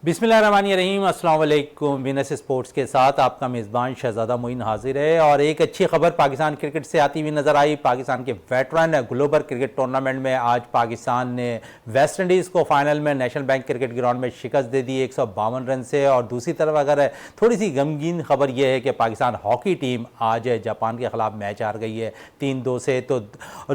बिस्मिल्लाहिर्रहमानिर्रहीम, अस्सलाम वालेकुम। विनस स्पोर्ट्स के साथ आपका मेज़बान शहजादा मोइन हाजिर है और एक अच्छी खबर पाकिस्तान क्रिकेट से आती हुई नज़र आई। पाकिस्तान के वेटरन ग्लोबल क्रिकेट टूर्नामेंट में आज पाकिस्तान ने वेस्ट इंडीज़ को फाइनल में नेशनल बैंक क्रिकेट ग्राउंड में शिकस्त दे दी 152 रन से। और दूसरी तरफ अगर थोड़ी सी गमगीन खबर यह है कि पाकिस्तान हॉकी टीम आज जापान के ख़िलाफ़ मैच हार गई है 3-2 से। तो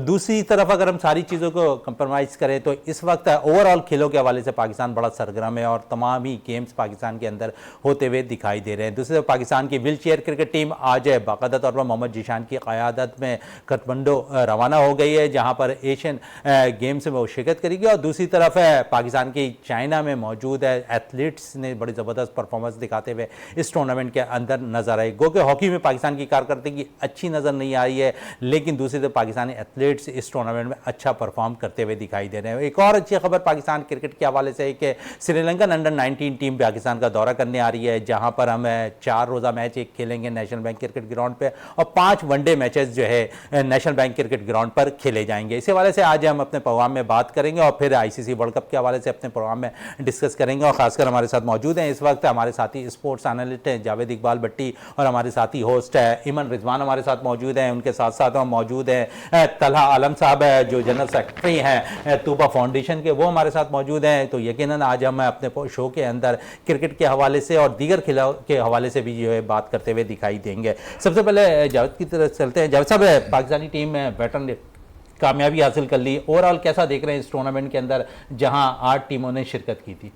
दूसरी तरफ अगर हम सारी चीज़ों को कंप्रोमाइज़ करें तो इस वक्त ओवरऑल खेलों के हवाले से पाकिस्तान बड़ा सरगर्म है और तमाम ही गेम्स पाकिस्तान के अंदर होते हुए दिखाई दे रहे हैं। दूसरी तरफ पाकिस्तान की व्हील चेयर क्रिकेट टीम आज बाकायदा तौर पर मोहम्मद जीशान की क़यादत में काठमांडू रवाना हो गई है, जहां पर एशियन गेम्स में वो शिरकत करेगी। और दूसरी तरफ पाकिस्तान की चाइना में मौजूद है एथलीट्स ने बड़ी ज़बरदस्त परफॉर्मेंस दिखाते हुए इस टूर्नामेंट के अंदर नजर आए। गो कि हॉकी में पाकिस्तान की कारकर्दगी अच्छी नज़र नहीं आ रही है, लेकिन दूसरी तरफ पाकिस्तानी एथलीट्स इस टूर्नामेंट में अच्छा परफॉर्म करते हुए दिखाई दे रहे हैं। एक और अच्छी खबर पाकिस्तान क्रिकेट के हवाले से है कि श्रीलंकन अंडर 19 टीम पाकिस्तान का दौरा करने आ रही है, जहां पर हम 4 रोज़ा मैच एक खेलेंगे नेशनल बैंक क्रिकेट ग्राउंड पे और 5 वनडे मैचेस जो है नेशनल बैंक क्रिकेट ग्राउंड पर खेले जाएंगे। इस हवाले से आज हम अपने प्रोग्राम में बात करेंगे और फिर आईसीसी वर्ल्ड कप के हवाले से अपने प्रोग्राम में डिस्कस करेंगे। और खासकर हमारे साथ मौजूद हैं इस वक्त हमारे साथी स्पोर्ट्स एनालिस्ट हैं जावेद इकबाल भट्टी और हमारे साथी होस्ट है इमन रिजवान हमारे साथ मौजूद हैं। उनके साथ साथ हम मौजूद हैं तलहा आलम साहब है जो जनरल सेक्रेटरी हैं तूबा फाउंडेशन के, वो हमारे साथ मौजूद हैं। तो यकीनन आज हम अपने शो के अंदर क्रिकेट के हवाले से और दीगर खिलाड़ियों के हवाले से भी जो है बात करते हुए दिखाई देंगे। सबसे पहले जावेद की तरफ चलते हैं। जावेद साहब, पाकिस्तानी टीम में वेटरन ने कामयाबी हासिल कर ली, ओवरऑल कैसा देख रहे हैं इस टूर्नामेंट के अंदर जहां 8 टीमों ने शिरकत की थी?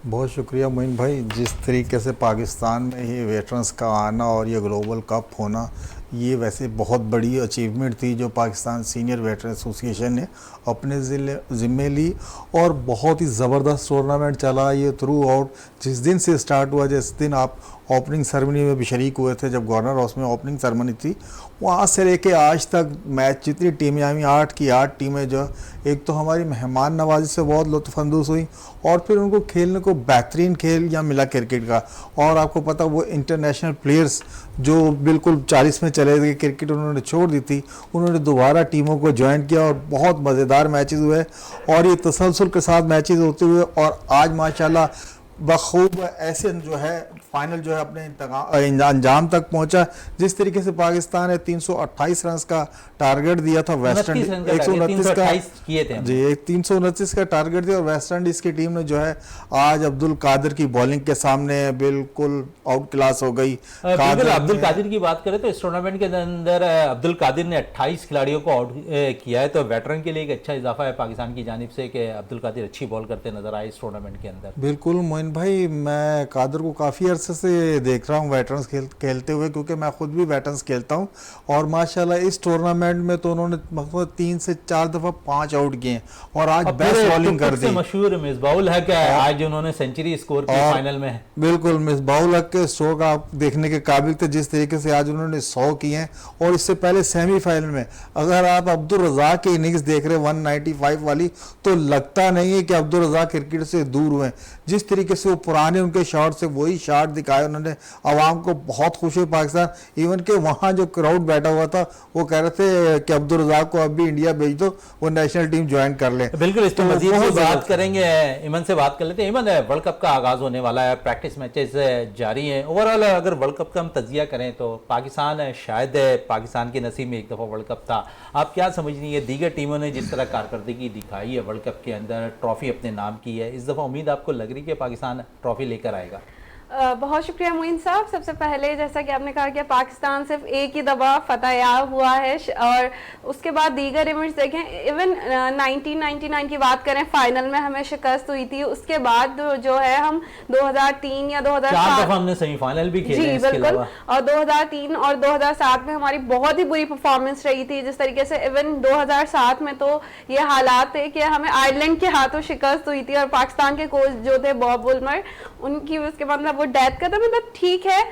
बहुत शुक्रिया मोइन भाई। जिस तरीके से पाकिस्तान में ही वेटरन्स का आना और ये ग्लोबल कप होना, ये वैसे बहुत बड़ी अचीवमेंट थी जो पाकिस्तान सीनियर वेटरन एसोसिएशन ने अपने ज़िम्मे ली और बहुत ही ज़बरदस्त टूर्नामेंट चला ये थ्रू आउट। जिस दिन से स्टार्ट हुआ, जिस दिन आप ओपनिंग सेरेमनी में भी शरीक हुए थे जब गवर्नर हाउस में ओपनिंग सेरेमनी थी, वहाँ से लेके आज तक मैच जितनी टीमें आई 8 की 8 टीमें जो एक तो हमारी मेहमान नवाजी से बहुत लुत्फ़अंदोज़ हुई और फिर उनको खेलने को बेहतरीन खेल या मिला क्रिकेट का। और आपको पता वो इंटरनेशनल प्लेयर्स जो बिल्कुल 40 में चले गए क्रिकेट उन्होंने छोड़ दी थी, उन्होंने दोबारा टीमों को ज्वाइन किया और बहुत मज़ेदार मैचेस हुए और ये तसलसल के साथ मैचेस होते हुए और आज माशाल्लाह बखूब ऐसे जो है फाइनल जो है अपने अंजाम तक पहुंचा। जिस तरीके से पाकिस्तान ने 328 रन का टारगेट दिया था, वेस्ट इंडीज 129 का किए थे जी, 329 का टारगेट दिया और वेस्ट इंडीज की टीम ने जो है आज अब्दुल कादिर की बॉलिंग के सामने बिल्कुल आउट क्लास हो गई। अब्दुल कादिर की बात करें तो इस टूर्नामेंट के अंदर अब्दुल कादिर ने 28 खिलाड़ियों को आउट किया है, तो वेटरन के लिए एक अच्छा इजाफा है पाकिस्तान की जानिब से कि अब्दुल कादिर अच्छी बॉल करते नजर आए इस टूर्नामेंट के अंदर। बिल्कुल मोइन भाई, मैं कादिर को काफ़ी अरसे से देख रहा हूँ वेटरन्स खेलते हुए, क्योंकि मैं खुद भी वेटरन्स खेलता हूँ और माशाल्लाह इस टूर्नामेंट में तो उन्होंने 3 से 4 दफ़ा 5 आउट किए और आज बेस्ट बॉलिंग कर दी। मशहूर मिसबाउल हक है, आज उन्होंने सेंचुरी स्कोर की फाइनल में। बिल्कुल मिसबाउल हक के स्ट्रोक आप देखने के काबिल थे जिस तरीके से आज उन्होंने 100 किए हैं। और इससे पहले सेमीफाइनल में अगर आप अब्दुल रज़ाक की इनिंग्स देख रहे 195 वाली, तो लगता नहीं है कि अब्दुल रज़ाक क्रिकेट से दूर हुए। जिस तरीके से वो पुराने उनके शॉट से वही शॉट दिखाए उन्होंने, आवाम को बहुत खुश हुई पाकिस्तान। इवन के वहाँ जो क्राउड बैठा हुआ था वो कह रहे थे कि अब्दुल रज़ाक को अभी इंडिया भेज दो, वो नेशनल टीम ज्वाइन कर ले। बिल्कुल, इस तो मजीद से बात करेंगे, इमन से बात कर लेते हैं। इमन, वर्ल्ड कप का आगाज होने वाला है, प्रैक्टिस मैचेस जारी हैं। ओवरऑल अगर वर्ल्ड कप का हम तजिया करें तो पाकिस्तान शायद पाकिस्तान के नसीब में एक दफ़ा वर्ल्ड कप था। आप क्या समझ रही है, दीगर टीमों ने जिस तरह कारकर्दगी दिखाई है वर्ल्ड कप के अंदर, ट्रॉफी अपने नाम की है, इस दफ़ा उम्मीद आपको लग रही है कि पाकिस्तान ट्रॉफी लेकर आएगा? बहुत शुक्रिया मोइन साहब। सबसे पहले जैसा कि आपने कहा कि पाकिस्तान सिर्फ एक ही दफ़ा फतह याब हुआ है और उसके बाद दीगर इवेंट्स देखें, इवन 1999 की बात करें फाइनल में हमें शिकस्त हुई थी। उसके बाद जो है हम 2003 या 2007 हमने सेमीफाइनल भी खेले जी बिल्कुल, और 2003 और 2007 में हमारी बहुत ही बुरी परफॉर्मेंस रही थी। जिस तरीके से इवन 2007 में तो ये हालात थे कि हमें आयरलैंड के हाथों शिकस्त हुई थी और पाकिस्तान के कोच जो थे बॉब वुलमर, उनकी उसके बाद वो डेथ का था। मतलब ठीक है,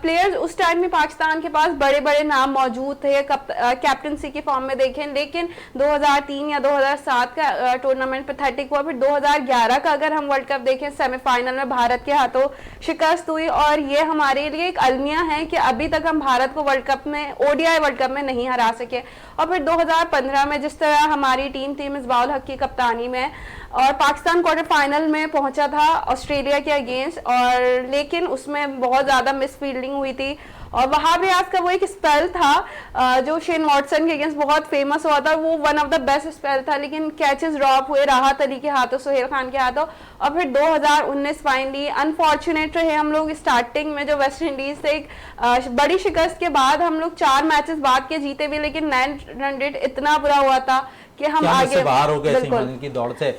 प्लेयर्स उस टाइम में पाकिस्तान के पास बड़े बड़े नाम मौजूद थे कैप्टनसी के फॉर्म में देखें, लेकिन 2003 या 2007 का टूर्नामेंट पैथेटिक हुआ। फिर 2011 का अगर हम वर्ल्ड कप देखें, सेमीफाइनल में भारत के हाथों शिकस्त हुई और ये हमारे लिए एक अलमिया है कि अभी तक हम भारत को वर्ल्ड कप में, ओडीआई वर्ल्ड कप में नहीं हरा सके। और फिर 2015 में जिस तरह हमारी टीम थी मिसबाउल हक की कप्तानी में, और पाकिस्तान क्वार्टर फाइनल में पहुंचा था ऑस्ट्रेलिया के अगेंस्ट, और लेकिन उसमें बहुत ज़्यादा मिस फील्डिंग हुई थी। और वहाब रियाज का वो एक स्पेल था जो शेन वॉटसन के अगेंस्ट बहुत फेमस हुआ था, वो one of the best spell था, लेकिन कैचेस ड्रॉप हुए राहत अली के हाथों, सुहेल खान के हाथों। और फिर 2019 फाइनली अनफॉर्चुनेट रहे हम लोग स्टार्टिंग में, जो वेस्ट इंडीज से एक बड़ी शिकस्त के बाद हम लोग 4 मैचेस बाद के जीते भी, लेकिन 9 रन रेट इतना बुरा हुआ था कि हम आगे बाहर हो गए सेमीफाइनल की दौड़ से।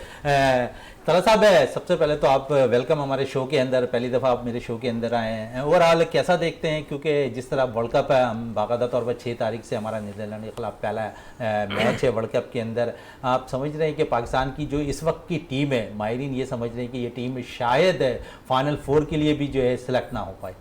तला साहब, सबसे पहले तो आप वेलकम हमारे शो के अंदर, पहली दफ़ा आप मेरे शो के अंदर आए हैं। ओवरऑल कैसा देखते हैं, क्योंकि जिस तरह वर्ल्ड कप है, हम बाकायदा तौर पर 6 तारीख से हमारा नीदरलैंड के खिलाफ पहला मैच है वर्ल्ड कप के अंदर, आप समझ रहे हैं कि पाकिस्तान की जो इस वक्त की टीम है, माहिरीन ये समझ रहे हैं कि ये टीम शायद फाइनल 4 के लिए भी जो है सिलेक्ट ना हो पाए?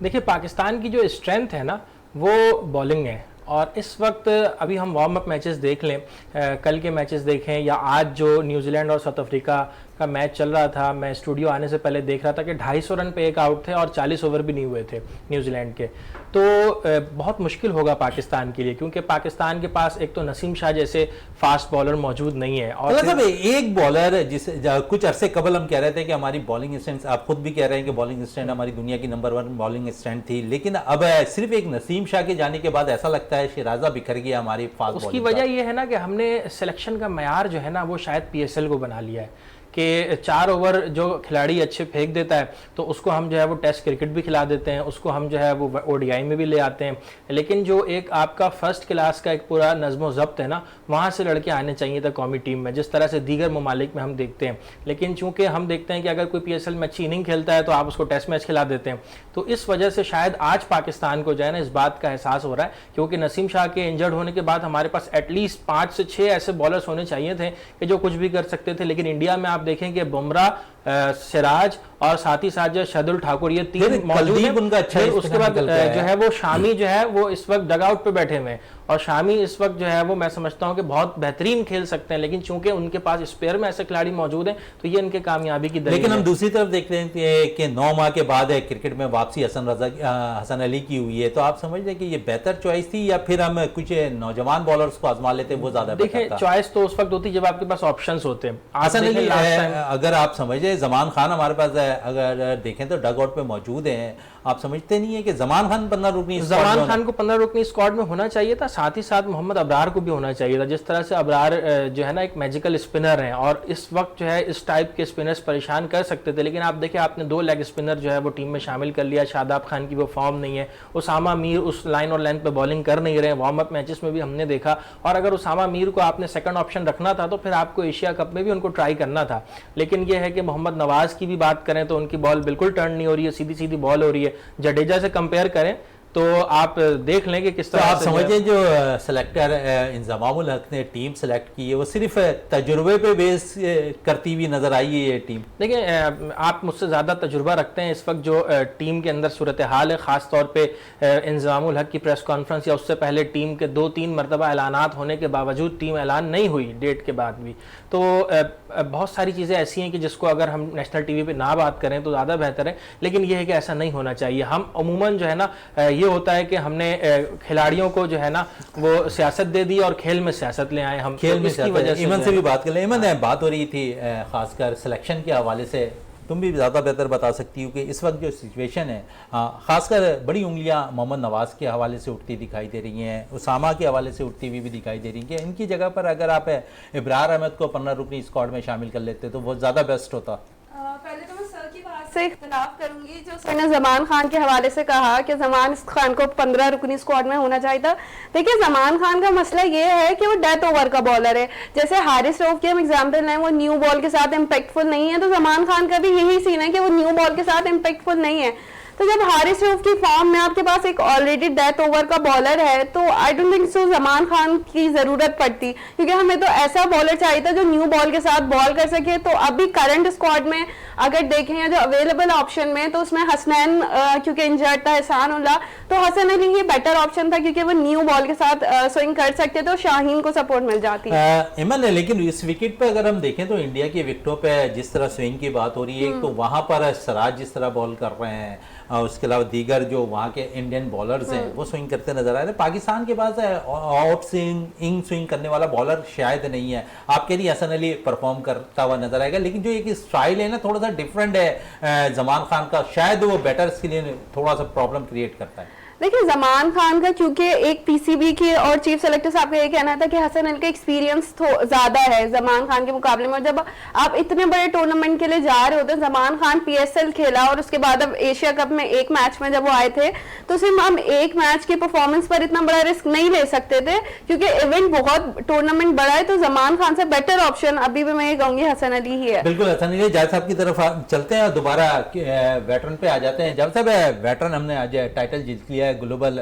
देखिए, पाकिस्तान की जो स्ट्रेंथ है ना वो बॉलिंग है, और इस वक्त अभी हम वार्म अप मैचेस देख लें, कल के मैचेस देखें या आज जो न्यूजीलैंड और साउथ अफ्रीका का मैच चल रहा था, मैं स्टूडियो आने से पहले देख रहा था कि 250 रन पे एक आउट थे और 40 ओवर भी नहीं हुए थे न्यूजीलैंड के। तो बहुत मुश्किल होगा पाकिस्तान के लिए, क्योंकि पाकिस्तान के पास एक तो नसीम शाह जैसे फास्ट बॉलर मौजूद नहीं है। और मतलब एक बॉलर जिसे कुछ अरसे कबल हम कह रहे थे कि हमारी बॉलिंग स्ट्रेंथ, आप खुद भी कह रहे हैं कि बॉलिंग स्ट्रेंथ हमारी दुनिया की नंबर 1 बॉलिंग स्ट्रेंथ थी, लेकिन अब सिर्फ एक नसीम शाह के जाने के बाद ऐसा लगता है शिराजा बिखर गया हमारी फास्ट बॉलिंग। उसकी वजह यह है ना कि हमने सिलेक्शन का मयार जो है ना वो शायद PSL को बना लिया है कि 4 ओवर जो खिलाड़ी अच्छे फेंक देता है तो उसको हम जो है वो टेस्ट क्रिकेट भी खिला देते हैं, उसको हम जो है वो ODI में भी ले आते हैं। लेकिन जो एक आपका फर्स्ट क्लास का एक पूरा नज़्म ज़ब्त है ना, वहाँ से लड़के आने चाहिए था कौमी टीम में, जिस तरह से दीगर ममालिक में हम देखते हैं। लेकिन चूंकि हम देखते हैं कि अगर कोई PSL में अच्छी इनिंग खेलता है तो आप उसको टेस्ट मैच खिला देते हैं, तो इस वजह से शायद आज पाकिस्तान को जो है ना इस बात का एहसास हो रहा है, क्योंकि नसीम शाह के इंजर्ड होने के बाद हमारे पास एटलीस्ट 5 से 6 ऐसे बॉलर्स होने चाहिए थे कि जो कुछ भी कर सकते थे। लेकिन इंडिया में आप देखें कि बुमराह, सिराज और साथ ही साथ जो शार्दुल ठाकुर, ये 3 मौजूद हैं। उनका अच्छा, उसके बाद जो है वो शामी जो है वो इस वक्त डगआउट पे बैठे हुए हैं, और शामी इस वक्त जो है वो मैं समझता हूं कि बहुत बेहतरीन खेल सकते हैं, लेकिन चूंकि उनके पास स्पेयर में ऐसे खिलाड़ी मौजूद हैं तो ये इनके कामयाबी की दलील है। लेकिन हम दूसरी तरफ देखते हैं कि 9 माह के बाद क्रिकेट में वापसी हसन अली की हुई है, तो आप समझ रहे हैं कि ये बेहतर चॉइस थी या फिर हम कुछ नौजवान बॉलर्स को आजमा लेते वो ज्यादा बेहतर था? देखिए, चॉइस तो उस वक्त होती जब आपके पास ऑप्शंस होते हैं। हसन अली, अगर आप समझे जमान खान हमारे पास अगर देखें तो डग आउट पे मौजूद हैं, आप समझते नहीं है कि जमान खान 15 रुकनी जमान खान को 15 रुकनी स्क्वाड में होना चाहिए था, साथ ही साथ मोहम्मद अबरार को भी होना चाहिए था। जिस तरह से अबरार जो है ना एक मैजिकल स्पिनर हैं और इस वक्त जो है इस टाइप के स्पिनर्स परेशान कर सकते थे, लेकिन आप देखिए आपने 2 लेग स्पिनर जो है वो टीम में शामिल कर लिया। शादाब खान की वो फॉर्म नहीं है, उसामा मीर उस लाइन और लेंथ पे बॉलिंग कर नहीं रहे, वार्म अप मैचेस में भी हमने देखा। और अगर उसामा मीर को आपने सेकंड ऑप्शन रखना था तो फिर आपको एशिया कप में भी उनको ट्राई करना था। लेकिन ये है कि मोहम्मद नवाज की भी बात करें तो उनकी बॉल बिल्कुल टर्न नहीं हो रही है, सीधी सीधी बॉल हो रही है। जडेजा से कंपेयर करें तो आप देख लें कि किस तरह आप समझे जो सिलेक्टर इंजमामुल हक ने टीम सेलेक्ट की है वो सिर्फ तजुर्बे पे बेस करती हुई नजर आई है ये टीम? देखिए, आप मुझसे ज़्यादा तजुर्बा रखते हैं। इस वक्त जो टीम के अंदर सूरत हाल है, ख़ास तौर पे इंजमामुल हक की प्रेस कॉन्फ्रेंस या उससे पहले टीम के 2-3 मरतबा ऐलानात होने के बावजूद टीम ऐलान नहीं हुई डेट के बाद भी, तो बहुत सारी चीज़ें ऐसी हैं कि जिसको अगर हम नेशनल टीवी पे ना बात करें तो ज़्यादा बेहतर है। लेकिन यह है कि ऐसा नहीं होना चाहिए। हम अमूमन जो है ना ये होता है कि हमने खिलाड़ियों को जो है ना वो सियासत दे दी और खेल में सियासत ले आए हम, खेल में इसकी वजह से। इमन से भी बात कर लें। इमन, बात हो रही थी खासकर सिलेक्शन के हवाले से, तुम भी ज़्यादा बेहतर बता सकती हो कि इस वक्त जो सिचुएशन है, खासकर बड़ी उंगलियां मोहम्मद नवाज़ के हवाले से उठती दिखाई दे रही हैं, उसामा के हवाले से उठती हुई भी दिखाई दे रही हैं कि इनकी जगह पर अगर आप इब्रार अहमद को 15 रुकनी स्क्वाड में शामिल कर लेते तो वो ज़्यादा बेस्ट होता। पहले तो मैं सर की बात से इख्तिलाफ करूंगी। जो सर ने जमान खान के हवाले से कहा कि जमान खान को 15 रुकनी स्क्वाड में होना चाहिए था, देखिए जमान खान का मसला ये है कि वो डेथ ओवर का बॉलर है। जैसे हारिस रऊफ के हम एग्जांपल लें, वो न्यू बॉल के साथ इम्पैक्टफुल नहीं है, तो जमान खान का भी यही सीन है कि वो न्यू बॉल के साथ इम्पैक्टफुल नहीं है। तो जब हारिस रऊफ की फॉर्म में आपके पास एक ऑलरेडी डेथ ओवर का बॉलर है तो I don't think so Zaman Khan की जरूरत पड़ती, क्योंकि हमें तो ऐसा बॉलर चाहिए था जो न्यू बॉल के साथ बॉल कर सके। तो अभी करंट स्क्वाड में अगर देखें या जो अवेलेबल ऑप्शन में, तो उसमें हसनैन क्योंकि इंजर्ड था, एहसान उल्लाह, तो हसन अली ही बेटर ऑप्शन था क्योंकि वो न्यू बॉल के साथ स्विंग कर सकते थे और शाहीन को सपोर्ट मिल जाती है। इमन, लेकिन इस विकेट पे अगर हम देखें तो इंडिया की विकेटों पे जिस तरह स्विंग की बात हो रही है, तो वहां पर सिराज जिस तरह बॉल कर रहे हैं, उसके अलावा दीगर जो वहाँ के इंडियन बॉलर्स हैं वो स्विंग करते नजर आ रहे हैं। पाकिस्तान के pass out swing in swing करने वाला बॉलर शायद नहीं है। आप कह रही हसन अली परफॉर्म करता हुआ नजर आएगा, लेकिन जो एक स्टाइल है ना थोड़ा सा डिफरेंट है जमान खान का, शायद वो बैटर्स के लिए थोड़ा सा प्रॉब्लम क्रिएट करता है। देखिए जमान खान का क्योंकि एक पीसीबी के और चीफ सेलेक्टर साहब का ये कहना था कि हसन अली का एक्सपीरियंस ज्यादा है जमान खान के मुकाबले में, और जब आप इतने बड़े टूर्नामेंट के लिए जा रहे होते हैं, जमान खान पीएसएल खेला और उसके बाद अब एशिया कप में एक मैच में जब वो आए थे, तो सिर्फ हम एक मैच के परफॉर्मेंस पर इतना बड़ा रिस्क नहीं ले सकते थे क्योंकि इवेंट बहुत टूर्नामेंट बड़ा है। तो जमान खान से बेटर ऑप्शन अभी भी मैं ये कहूंगी हसन अली ही है। बिल्कुल हसन अली। जावेद साहब की तरफ चलते हैं और दोबारा वेटरन पे आ जाते हैं। जावेद साहब, वेटरन हमने आज टाइटल जीत लिया ग्लोबल,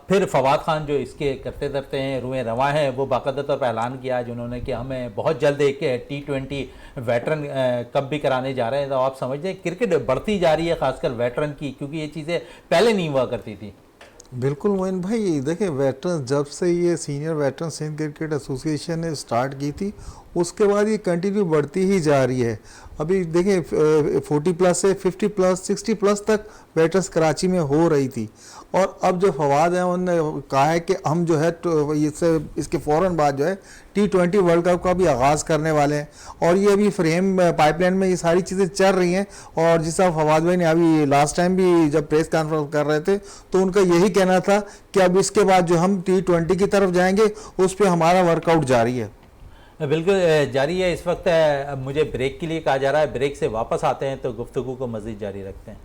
फिर फवाद खान जो इसके करते करते हैं रुए रवा हैं, वो बाकायदा तौर पर ऐलान किया आज उन्होंने कि हमें बहुत जल्द एक T20 वेटरन कप भी कराने जा रहे हैं। तो आप समझते हैं क्रिकेट बढ़ती जा रही है खासकर वेटरन की, क्योंकि ये चीज़ें पहले नहीं हुआ करती थी। बिल्कुल मोइन भाई, देखिए वेटरन जब से ये senior veteran Sindh cricket association ने स्टार्ट की थी, उसके बाद ये कंटिन्यू बढ़ती ही जा रही है। अभी देखिए 40 प्लस से 50 प्लस 60 प्लस तक वेटर्स कराची में हो रही थी, और अब जो फवाद हैं उन्होंने कहा है कि हम जो है इसके फ़ौरन बाद जो है T20 वर्ल्ड कप का भी आगाज़ करने वाले हैं, और ये अभी फ्रेम पाइपलाइन में ये सारी चीज़ें चल रही हैं। और जिस तरह फवाद भाई ने अभी लास्ट टाइम भी जब प्रेस कॉन्फ्रेंस कर रहे थे तो उनका यही कहना था कि अब इसके बाद जो हम T20 की तरफ जाएंगे उस पर हमारा वर्कआउट जारी है। बिल्कुल जारी है। इस वक्त मुझे ब्रेक के लिए कहा जा रहा है, ब्रेक से वापस आते हैं तो गुफ्तगू को मज़ीद जारी रखते हैं।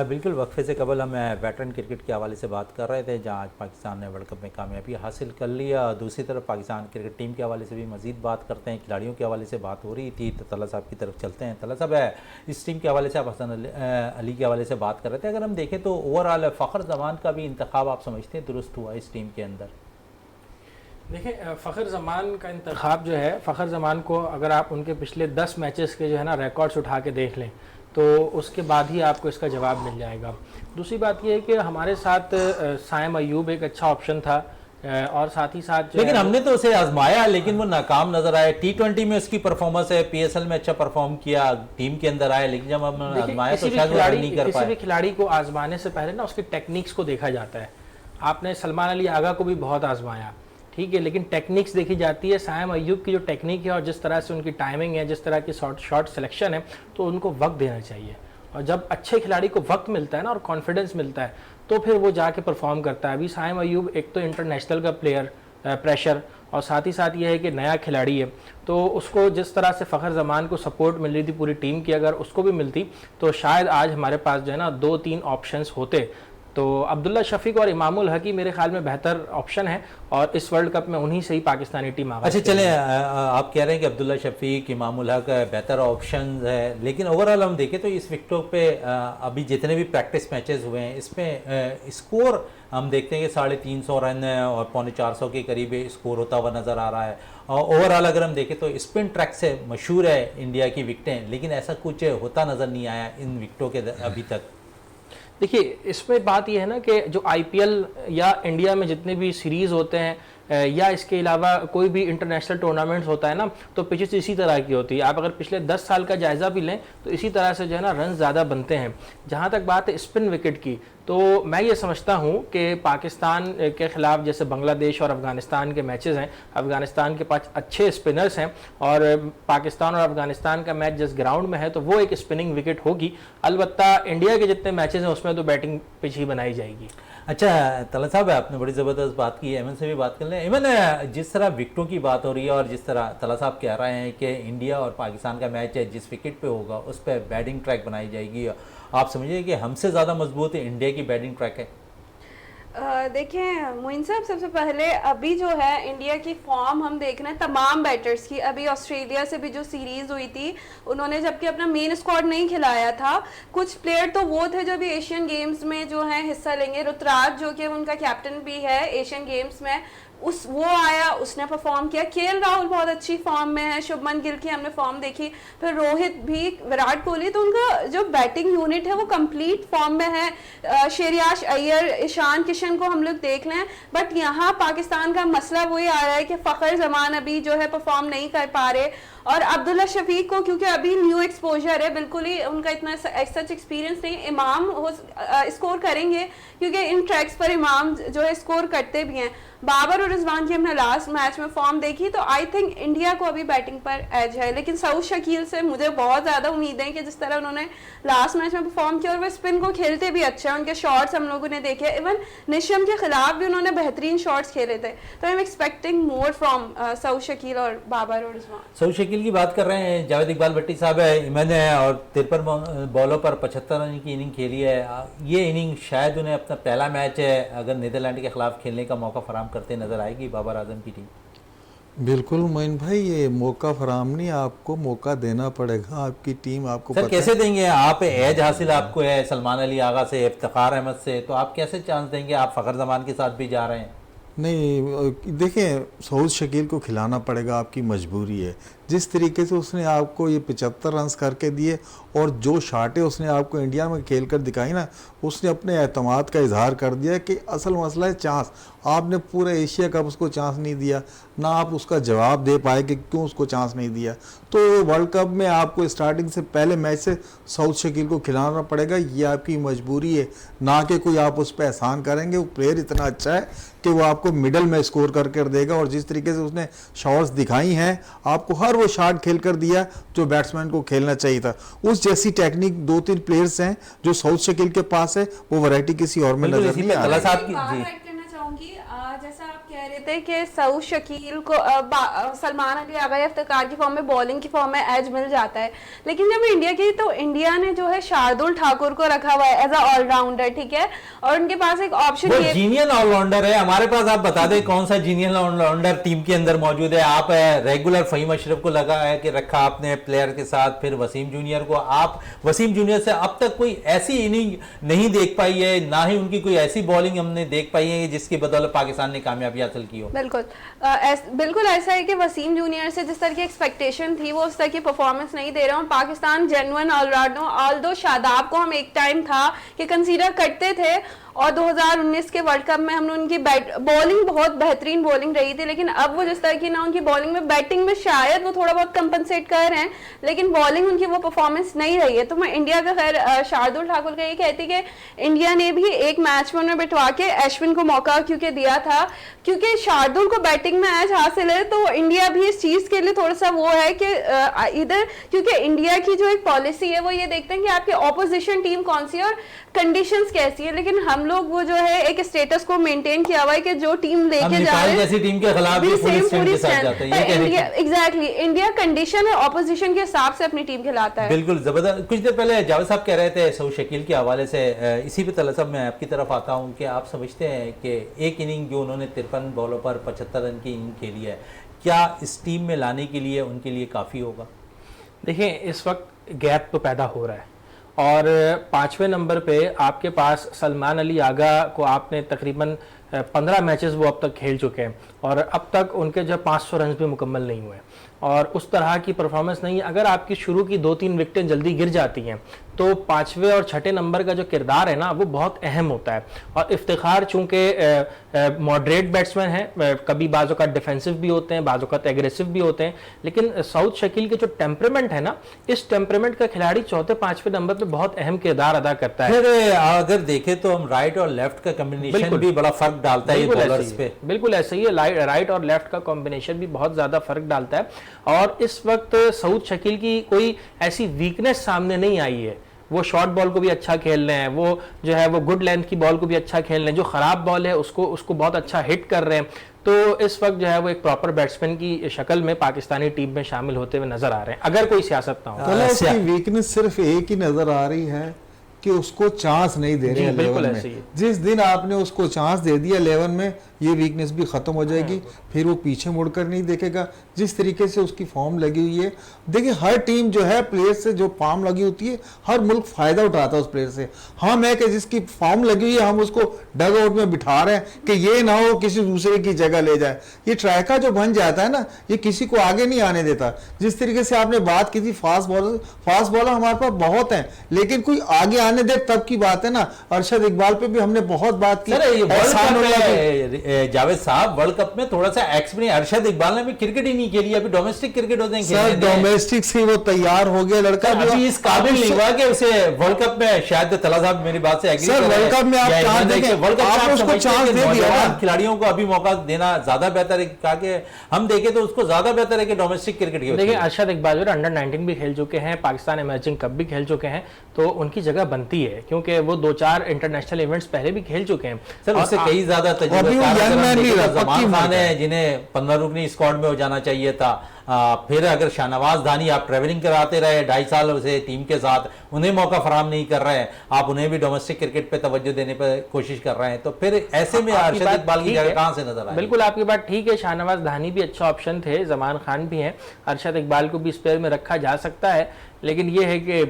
बिल्कुल वक्फे से कबल हम वेटरन क्रिकेट के हवाले से बात कर रहे थे, जहां आज पाकिस्तान ने वर्ल्ड कप में कामयाबी हासिल कर लिया। दूसरी तरफ पाकिस्तान क्रिकेट टीम के हवाले से भी मज़ीद बात करते हैं, खिलाड़ियों के हवाले से बात हो रही थी, तो तला साहब की तरफ चलते हैं। तला साहब, इस टीम के हवाले से आप हसन अली के हवाले से बात कर रहे थे, अगर हम देखें तो ओवरऑल फ़खर जमान का भी इंतखाब आप समझते हैं दुरुस्त हुआ इस टीम के अंदर? देखिए फ़खर ज़मान का इंतखाब जो है, फ़खर ज़मान को अगर आप उनके पिछले 10 मैचेस के जो है ना रिकॉर्ड्स उठा के देख लें तो उसके बाद ही आपको इसका जवाब मिल जाएगा। दूसरी बात यह है कि हमारे साथ साइम अयूब एक अच्छा ऑप्शन था, और साथ ही साथ लेकिन हमने तो उसे आजमाया लेकिन वो नाकाम नजर आया। T20 में उसकी परफॉर्मेंस है, PSL में अच्छा परफॉर्म किया, टीम के अंदर आया, लेकिन जब हमने आजमाया तो शायद वो नहीं कर पाए। किसी भी खिलाड़ी को आजमाने से पहले ना उसकी टेक्निक्स को देखा जाता है। आपने सलमान अली आगा को भी बहुत आजमाया, ठीक है, लेकिन टेक्निक्स देखी जाती है। साइम अयूब की जो टेक्निक है और जिस तरह से उनकी टाइमिंग है, जिस तरह की शॉट सिलेक्शन है, तो उनको वक्त देना चाहिए। और जब अच्छे खिलाड़ी को वक्त मिलता है ना और कॉन्फिडेंस मिलता है तो फिर वो जाके परफॉर्म करता है। अभी साइम अयूब एक तो इंटरनेशनल का प्लेयर प्रेशर, और साथ ही साथ ये है कि नया खिलाड़ी है, तो उसको जिस तरह से फ़खर ज़मान को सपोर्ट मिल रही थी पूरी टीम की, अगर उसको भी मिलती तो शायद आज हमारे पास जो है ना 2-3 ऑप्शंस होते। तो अब्दुल्ला शफीक और इमामुल हक ही मेरे ख्याल में बेहतर ऑप्शन है, और इस वर्ल्ड कप में उन्हीं से ही पाकिस्तानी टीम आगे। अच्छा चलें, आप कह रहे हैं कि अब्दुल्ला शफीक, इमामुल हक बेहतर ऑप्शन है, लेकिन ओवरऑल हम देखें तो इस विकेटों पे अभी जितने भी प्रैक्टिस मैचेस हुए हैं इसमें स्कोर हम देखते हैं कि 350 रन और 450 के करीब स्कोर होता हुआ नज़र आ रहा है। और ओवरऑल अगर हम देखें तो स्पिन ट्रैक से मशहूर है इंडिया की विकटें, लेकिन ऐसा कुछ होता नज़र नहीं आया इन विकटों के अभी तक। देखिए इसमें बात यह है ना कि जो IPL या इंडिया में जितने भी सीरीज़ होते हैं या इसके अलावा कोई भी इंटरनेशनल टूर्नामेंट्स होता है ना, तो पिचेस इसी तरह की होती है। आप अगर पिछले 10 साल का जायज़ा भी लें तो इसी तरह से जो है ना रन ज़्यादा बनते हैं। जहाँ तक बात है स्पिन विकेट की, तो मैं ये समझता हूँ कि पाकिस्तान के ख़िलाफ़ जैसे बांग्लादेश और अफ़गानिस्तान के मैचेस हैं, अफ़गानिस्तान के पास अच्छे स्पिनर्स हैं, और पाकिस्तान और अफ़गानिस्तान का मैच जिस ग्राउंड में है तो वो एक स्पिनिंग विकेट होगी। अलबत्ता इंडिया के जितने मैचेस हैं उसमें तो बैटिंग पिच ही बनाई जाएगी। अच्छा तला साहब, आपने बड़ी ज़बरदस्त बात की है। एमन से भी बात कर लें। एमन, जिस तरह विकेटों की बात हो रही है और जिस तरह तला साहब कह रहे हैं कि इंडिया और पाकिस्तान का मैच है, जिस विकेट पे होगा उस पर बैटिंग ट्रैक बनाई जाएगी, आप समझिए कि हमसे ज़्यादा मजबूत इंडिया की बैटिंग ट्रैक है? देखें मोइन साहब, सबसे पहले अभी जो है इंडिया की फॉर्म हम देख रहे हैं तमाम बैटर्स की। अभी ऑस्ट्रेलिया से भी जो सीरीज हुई थी, उन्होंने जबकि अपना मेन स्क्वाड नहीं खिलाया था। कुछ प्लेयर तो वो थे जो भी एशियन गेम्स में जो है हिस्सा लेंगे। ऋतुराज जो कि उनका कैप्टन भी है एशियन गेम्स में, वो आया, उसने परफॉर्म किया। केएल राहुल बहुत अच्छी फॉर्म में है, शुभमन गिल की हमने फॉर्म देखी, फिर रोहित भी, विराट कोहली। तो उनका जो बैटिंग यूनिट है वो कंप्लीट फॉर्म में है। श्रेयास अय्यर, ईशान किशन को हम लोग देख लें। बट यहाँ पाकिस्तान का मसला वही आ रहा है कि फ़खर जमान अभी जो है परफॉर्म नहीं कर पा रहे, और अब्दुल्ला शफीक को क्योंकि अभी न्यू एक्सपोजर है, बिल्कुल ही उनका इतना सच एक्सपीरियंस नहीं। इमाम स्कोर करेंगे क्योंकि इन ट्रैक्स पर इमाम जो है स्कोर करते भी हैं। बाबर और रिजवान की हमने लास्ट मैच में फॉर्म देखी, तो आई थिंक इंडिया को अभी बैटिंग पर एज है। लेकिन सऊद शकील से मुझे बहुत ज़्यादा उम्मीद है कि जिस तरह उन्होंने लास्ट मैच में परफॉर्म किया, और वो स्पिन को खेलते भी अच्छा है, उनके शॉट्स हम लोगों ने देखे। इवन निशम के खिलाफ भी उन्होंने बेहतरीन शॉट्स खेले थे। तो I am expecting more from Saud Shakeel और बाबर और रिजवान। सऊद शकील की बात कर रहे हैं, जावेद इकबाल भट्टी साहब है, इमन है, और 53 बॉलों पर 75 रन की इनिंग खेली है। ये इनिंग शायद उन्हें अपना पहला मैच है, अगर नीदरलैंड के खिलाफ खेलने का मौका फराम करते नजर आएगी बाबर आजम की टीम। बिल्कुल मोइन भाई, ये मौका फराम नहीं, आपको मौका देना पड़ेगा। आपकी टीम आपको सर पता कैसे है? देंगे आप? एज हासिल आपको है सलमान अली आगा से, इफ्तिखार अहमद से, तो आप कैसे चांस देंगे? आप फ़खर जमान के साथ भी जा रहे हैं। नहीं देखें, सऊद शकील को खिलाना पड़ेगा, आपकी मजबूरी है। जिस तरीके से उसने आपको ये 75 रन करके दिए और जो शाटें उसने आपको इंडिया में खेल कर दिखाई ना, उसने अपने एतमाद का इजहार कर दिया कि असल मसला है चांस। आपने पूरे एशिया कप उसको चांस नहीं दिया, ना आप उसका जवाब दे पाए कि क्यों उसको चांस नहीं दिया। तो वर्ल्ड कप में आपको स्टार्टिंग से पहले मैच से सऊद शकील को खिलाना पड़ेगा, ये आपकी मजबूरी है, ना कि कोई आप उस पर एहसान करेंगे। वो प्लेयर इतना अच्छा है कि वो आपको मिडल में स्कोर करके देगा, और जिस तरीके से उसने शॉट्स दिखाई हैं आपको, हर वो शॉट खेल कर दिया जो बैट्समैन को खेलना चाहिए था। उस जैसी टेक्निक 2-3 प्लेयर्स हैं जो सऊद शकील के पास है, वो वैरायटी किसी और में नजर नहीं आ रही। साहब की जी जैसा आप कह रहे थे कि सऊद शकील को सलमान अली आगा या इफ्तिखार की फॉर्म में, बॉलिंग की फॉर्म में एज मिल जाता है। लेकिन जब इंडिया की, तो इंडिया ने जो है शार्दुल ठाकुर को रखा हुआ है एज अ ऑलराउंडर, ठीक है, और उनके पास एक ऑप्शन ये जीनियल ऑलराउंडर है हमारे पास। आप बता दें कौन सा जीनियल ऑलराउंडर टीम के अंदर मौजूद है? आप रेगुलर फ़हीम अशरफ को लगा है कि रखा आपने प्लेयर के साथ, फिर वसीम जूनियर को। आप वसीम जूनियर से अब तक कोई ऐसी इनिंग नहीं देख पाई है, ना ही उनकी कोई ऐसी बॉलिंग हमने देख पाई है जिसकी बदौलत पाकिस्तान ने कामयाबी हासिल की हो। बिल्कुल ऐसा है कि वसीम जूनियर से जिस तरह की एक्सपेक्टेशन थी वो उस तरह की परफॉर्मेंस नहीं दे रहा हूँ। Pakistan genuine all rounder, although Shadab को हम एक टाइम था कि कंसीडर करते थे, और 2019 के वर्ल्ड कप में हमने उनकी बॉलिंग बहुत बेहतरीन बॉलिंग रही थी। लेकिन अब वो जिस तरह की ना, उनकी बॉलिंग में, बैटिंग में शायद वो थोड़ा बहुत कंपनसेट कर रहे हैं, लेकिन बॉलिंग उनकी वो परफॉर्मेंस नहीं रही है। तो मैं इंडिया का, खैर शार्दुल ठाकुर का ये कहती कि इंडिया ने भी एक मैच में उन्हें बिठवा के अश्विन को मौका क्योंकि दिया था, क्योंकि शार्दुल को बैटिंग में एज हासिल है। तो इंडिया भी इस चीज़ के लिए थोड़ा सा वो है कि इधर, क्योंकि इंडिया की जो एक पॉलिसी है वो ये देखते हैं कि आपकी ऑपोजिशन टीम कौन सी है और कंडीशंस कैसी है। लेकिन हम लोग वो जो है एक स्टेटस को मेंटेन किया हुआ है कि जो टीम लेके जा रहे हैं जैसी टीम के खिलाफ भी पूरी स्ट्रेंथ के साथ जाता है। ये इंडिया एग्जैक्टली इंडिया कंडीशन और ऑपोजिशन के हिसाब से अपनी टीम खिलाता है। बिल्कुल जबरदस्त। कुछ देर पहले जावेद साहब कह रहे थे सऊद शकील के हवाले से, इसी पे तला साहब मैं आपकी तरफ आता हूँ कि आप समझते हैं कि एक इनिंग जो उन्होंने 53 बॉलों पर 75 रन की इनिंग खेली है, क्या इस टीम में लाने के लिए उनके लिए काफ़ी होगा? देखिए, इस वक्त गैप तो पैदा हो रहा है, और 5वें नंबर पे आपके पास सलमान अली आगा को आपने तकरीबन 15 मैचेस वो अब तक खेल चुके हैं, और अब तक उनके जो 500 रन भी मुकम्मल नहीं हुए, और उस तरह की परफॉर्मेंस नहीं है। अगर आपकी शुरू की 2-3 विकेटें जल्दी गिर जाती हैं तो 5वें और 6ठे नंबर का जो किरदार है ना, वो बहुत अहम होता है। और इफ्तिखार चूँकि मॉडरेट बैट्समैन हैं, कभी बाज़ औक़ात डिफेंसिव भी होते हैं, बाज़ औक़ात एग्रेसिव भी होते हैं, लेकिन सऊद शकील के जो टेम्परामेंट है ना, इस टेम्परामेंट का खिलाड़ी 4थे-5वें नंबर पर बहुत अहम किरदार अदा करता है। फिर अगर देखें तो हम राइट और लेफ्ट का कॉम्बिनेशन भी बड़ा फर्क डालता है बॉलर्स पे। बिल्कुल ऐसा ही है, राइट और लेफ्ट का कॉम्बिनेशन भी बहुत ज़्यादा फर्क डालता है। और इस वक्त सऊद शकील की कोई ऐसी वीकनेस सामने नहीं आई है वो शॉर्ट बॉल को भी अच्छा खेल रहे हैं, वो जो है वो गुड लेंथ की बॉल को भी अच्छा खेल रहे हैं, जो खराब बॉल है उसको बहुत अच्छा हिट कर रहे हैं। तो इस वक्त जो है वो एक प्रॉपर बैट्समैन की शक्ल में पाकिस्तानी टीम में शामिल होते हुए नजर आ रहे हैं, अगर कोई सियासत ना हो। तो उसकी वीकनेस सिर्फ एक ही नजर आ रही है कि उसको चांस नहीं दे रहे 11 में। जिस दिन आपने उसको चांस दे दिया 11 में, ये वीकनेस भी खत्म हो जाएगी, फिर वो पीछे मुड़कर नहीं देखेगा। जिस तरीके से उसकी फॉर्म लगी हुई है, देखिए हर टीम जो है प्लेयर से जो फॉर्म लगी होती है, हर मुल्क फायदा उठाता है उस प्लेयर से। हम है कि जिसकी फॉर्म लगी हुई है हम उसको डग आउट में बिठा रहे हैं कि ये ना हो किसी दूसरे की जगह ले जाए। ये ट्रैका जो बन जाता है ना, ये किसी को आगे नहीं आने देता। जिस तरीके से आपने बात की थी फास्ट बॉलर हमारे पास बहुत है, लेकिन कोई आगे आने दे तब की बात है ना। अरशद इकबाल पे भी हमने बहुत बात की। जावेद साहब, वर्ल्ड कप में थोड़ा सा एक्सपीरियंस, अरशद इकबाल ने भी क्रिकेट ही नहीं खेली, अभी डोमेस्टिक क्रिकेट होते हैं सर, डोमेस्टिक से वो तैयार हो गया लड़का, अभी इस काबिल नहीं हुआ कि उसे वर्ल्ड कप में, शायद तला साहब मेरी बात से एग्री सर, वर्ल्ड कप में आप चांस देंगे, वर्ल्ड कप में उसको चांस दे दिया, खिलाड़ियों को अभी मौका देना ज्यादा बेहतर है। ताकि हम देखें तो उसको ज्यादा बेहतर है कि डोमेस्टिक क्रिकेट की। देखिए अरशद इकबाल अंडर 19 भी खेल चुके हैं, पाकिस्तान इमर्जिंग कप भी खेल चुके हैं, तो उनकी जगह बनती है क्योंकि वो 2-4 इंटरनेशनल इवेंट्स पहले भी खेल चुके हैं। सर उससे कई ज्यादा जमान खान है जिन्हें 15 रुकनी स्क्वाड में हो जाना चाहिए था। फिर अगर शाहनवाज धानी, आप ट्रेवलिंग कराते रहे 2.5 साल से टीम के साथ, उन्हें मौका फराम नहीं कर रहे हैं, आप उन्हें भी डोमेस्टिक क्रिकेट पे तवज्जो देने पर कोशिश कर रहे हैं, तो फिर ऐसे में अरशद इकबाल की जगह कहां से नजर आए? बिल्कुल आपकी बात ठीक है, शाहनवाज धानी भी अच्छा ऑप्शन थे, जमान खान भी हैं, अरशद इकबाल को भी स्पेयर में रखा जा सकता है, लेकिन ये है कि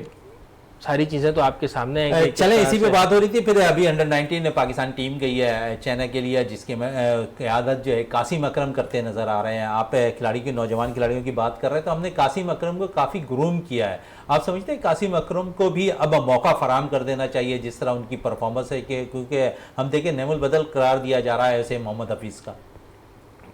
सारी चीजें तो आपके सामने हैं। चले इसी पे बात हो रही थी। फिर अभी अंडर 19 पाकिस्तान टीम गई है चाइना के लिए, जिसकी क़यादत जो है कासिम अकरम करते नजर आ रहे हैं। आप खिलाड़ी की, नौजवान खिलाड़ियों की बात कर रहे हैं, तो हमने कासिम अकरम को काफ़ी ग्रूम किया है। आप समझते हैं कासिम अकरम को भी अब मौका फराम कर देना चाहिए जिस तरह उनकी परफॉर्मेंस है, क्योंकि हम देखें नेमुल बदल करार दिया जा रहा है उसे मोहम्मद हफीज़ का।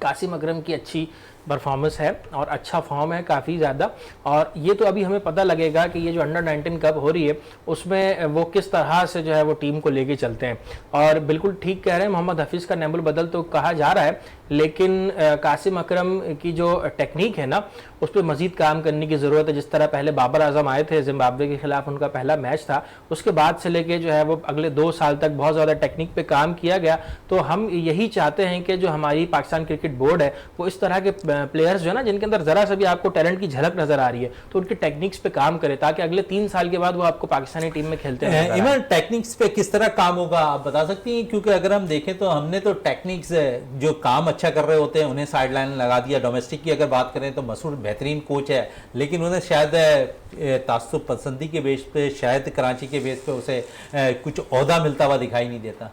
कासिम अकरम की अच्छी परफॉर्मेंस है और अच्छा फॉर्म है काफ़ी ज़्यादा, और ये तो अभी हमें पता लगेगा कि ये जो अंडर 19 कप हो रही है उसमें वो किस तरह से जो है वो टीम को लेके चलते हैं। और बिल्कुल ठीक कह रहे हैं, मोहम्मद हफीज़ का नेमुल बदल तो कहा जा रहा है, लेकिन कासिम अकरम की जो टेक्निक है ना उस पर मज़ीद काम करने की ज़रूरत है। जिस तरह पहले बाबर आजम आए थे, जिम्बाब्वे के खिलाफ उनका पहला मैच था, उसके बाद से लेके जो है वो अगले 2 साल तक बहुत ज़्यादा टेक्निक पे काम किया गया। तो हम यही चाहते हैं कि जो हमारी पाकिस्तान क्रिकेट बोर्ड है वो इस तरह के प्लेयर्स जो है ना, जिनके अंदर ज़रा सा भी आपको टैलेंट की झलक नज़र आ रही है, तो उनकी टेक्निक्स पे काम करे ताकि अगले 3 साल के बाद वो आपको पाकिस्तानी टीम में खेलते हैं। इमरान, टेक्निक्स पे किस तरह काम होगा आप बता सकती हैं? क्योंकि अगर हम देखें तो हमने तो टेक्निक्स जो काम अच्छा कर रहे होते हैं उन्हें साइड लाइन लगा दिया। डोमेस्टिक की अगर बात करें तो मसूद बेहतरीन कोच है, लेकिन उन्हें शायद तासुब पसंदी के बेस पे, शायद कराची के बेस पे उसे कुछ ओहदा मिलता हुआ दिखाई नहीं देता।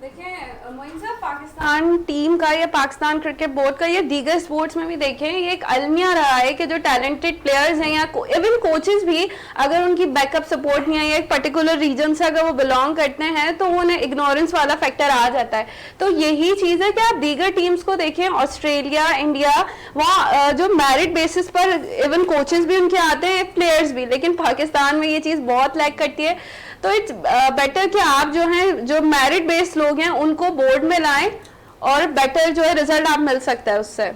देखिए मोइन साहब, पाकिस्तान टीम का या पाकिस्तान क्रिकेट बोर्ड का या दीगर स्पोर्ट्स में भी देखें, ये एक अलमिया रहा है कि जो टैलेंटेड प्लेयर्स हैं या इवन कोचेस भी, अगर उनकी बैकअप सपोर्ट नहीं है या एक पर्टिकुलर रीजन से अगर वो बिलोंग करते हैं तो उन्हें इग्नोरेंस वाला फैक्टर आ जाता है। तो यही चीज़ है कि आप दीगर टीम्स को देखें, ऑस्ट्रेलिया, इंडिया, वहाँ जो मेरिट बेसिस पर इवन कोचेस भी उनके आते हैं, प्लेयर्स भी, लेकिन पाकिस्तान में ये चीज़ बहुत लैक करती है। तो इट्स बेटर कि आप जो हैं, जो मेरिट बेस्ड लोग हैं, उनको बोर्ड में लाएं और बेटर जो है रिजल्ट आप मिल सकता है उससे।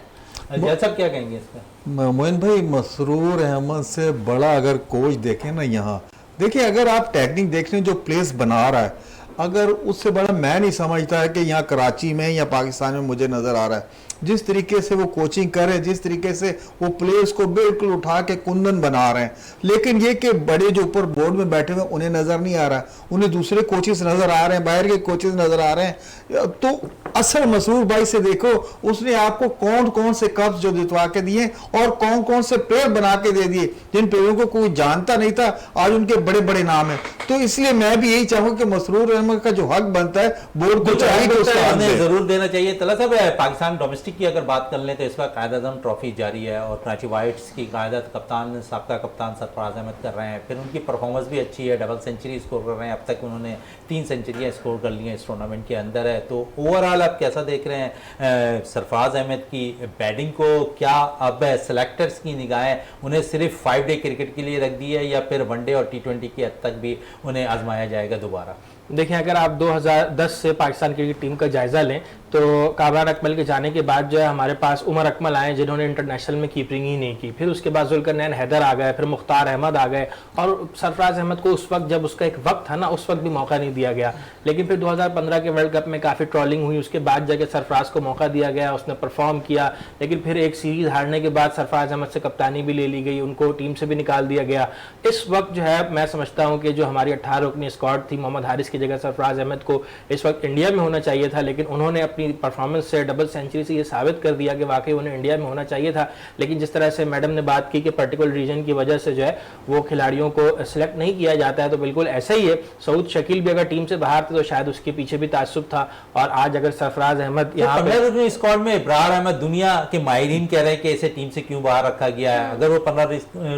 सब क्या कहेंगे इस पर? मोइन भाई, मसरूर अहमद से बड़ा अगर कोच देखें ना, यहाँ देखिए, अगर आप टेक्निक देख रहे हैं जो प्लेस बना रहा है, अगर उससे बड़ा मैं नहीं समझता है कि यहाँ कराची में या पाकिस्तान में मुझे नजर आ रहा है। जिस तरीके से वो कोचिंग कर रहे हैं, जिस तरीके से वो प्लेयर्स को बिल्कुल उठा के कुंदन बना रहे हैं, लेकिन ये कि बड़े जो ऊपर बोर्ड में बैठे हुए उन्हें नजर नहीं आ रहा, उन्हें दूसरे कोचेस नजर आ रहे हैं, बाहर के कोचेस नजर आ रहे हैं। तो असल मसरूर भाई से देखो, उसने आपको कौन कौन से कप्स जो जितवा के दिए और कौन कौन से प्लेयर बना के दे दिए जिन प्लेयरों को कोई जानता नहीं था, आज उनके बड़े बड़े नाम है। तो इसलिए मैं भी यही चाहूंगा कि मसरूर अहमद का जो हक बनता है बोर्ड को चाहिए कि उसका जरूर देना चाहिए। तला साहब, पाकिस्तान डोमेस्टिक की अगर बात कर लें तो इस वक्त कायद आज़म ट्रॉफी जारी है और कराची वाइट्स की कायदत कप्तान, साबका कप्तान सरफराज अहमद कर रहे हैं। फिर उनकी परफॉर्मेंस भी अच्छी है, डबल सेंचुरी स्कोर कर रहे हैं, अब तक उन्होंने 3 सेंचुरियाँ स्कोर कर ली हैं इस टूर्नामेंट के अंदर है। तो ओवरऑल आप कैसा देख रहे हैं सरफराज अहमद की बैटिंग को? क्या अब सेलेक्टर्स की निगाहें उन्हें सिर्फ 5 डे क्रिकेट के लिए रख दी है या फिर वनडे और T20 की हद तक भी उन्हें आजमाया जाएगा दोबारा? देखिए, अगर आप 2010 से पाकिस्तान क्रिकेट टीम का जायजा लें तो कामरान अकमल के जाने के बाद जो है हमारे पास उमर अकमल आए जिन्होंने इंटरनेशनल में कीपरिंग ही नहीं की। फिर उसके बाद जुल्करनैन हैदर आ गए, फिर मुख्तार अहमद आ गए, और सरफराज अहमद को उस वक्त जब उसका एक वक्त था ना, उस वक्त भी मौका नहीं दिया गया। लेकिन फिर 2015 के वर्ल्ड कप में काफ़ी ट्रोलिंग हुई, उसके बाद जाके सरफराज को मौका दिया गया, उसने परफॉर्म किया। लेकिन फिर एक सीरीज हारने के बाद सरफराज अहमद से कप्तानी भी ले ली गई, उनको टीम से भी निकाल दिया गया। इस वक्त जो है मैं समझता हूँ कि जो हमारी 18 रुकनी स्क्वाड थी, मोहम्मद हारिस की जगह सरफराज अहमद को इस वक्त इंडिया में होना चाहिए था। लेकिन उन्होंने अपनी परफॉर्मेंस से, डबल सेंचुरी से ये साबित कर दिया कि वाकई उन्हें इंडिया में होना चाहिए था। लेकिन जिस तरह से मैडम ने बात की कि पर्टिकुलर रीजन की वजह से जो है वो खिलाड़ियों को सिलेक्ट नहीं किया जाता है, तो बिल्कुल ऐसा ही है। सऊद शकील भी अगर टीम से बाहर थे तो शायद उसके पीछे भी ताज्जुब था, और आज अगर सरफराज अहमद यहाँ पे 15 रुकनी स्क्वाड में इब्रार अहमद, दुनिया के माहिरीन कह रहे हैं कि इसे टीम से क्यों बाहर रखा गया है। अगर वो 15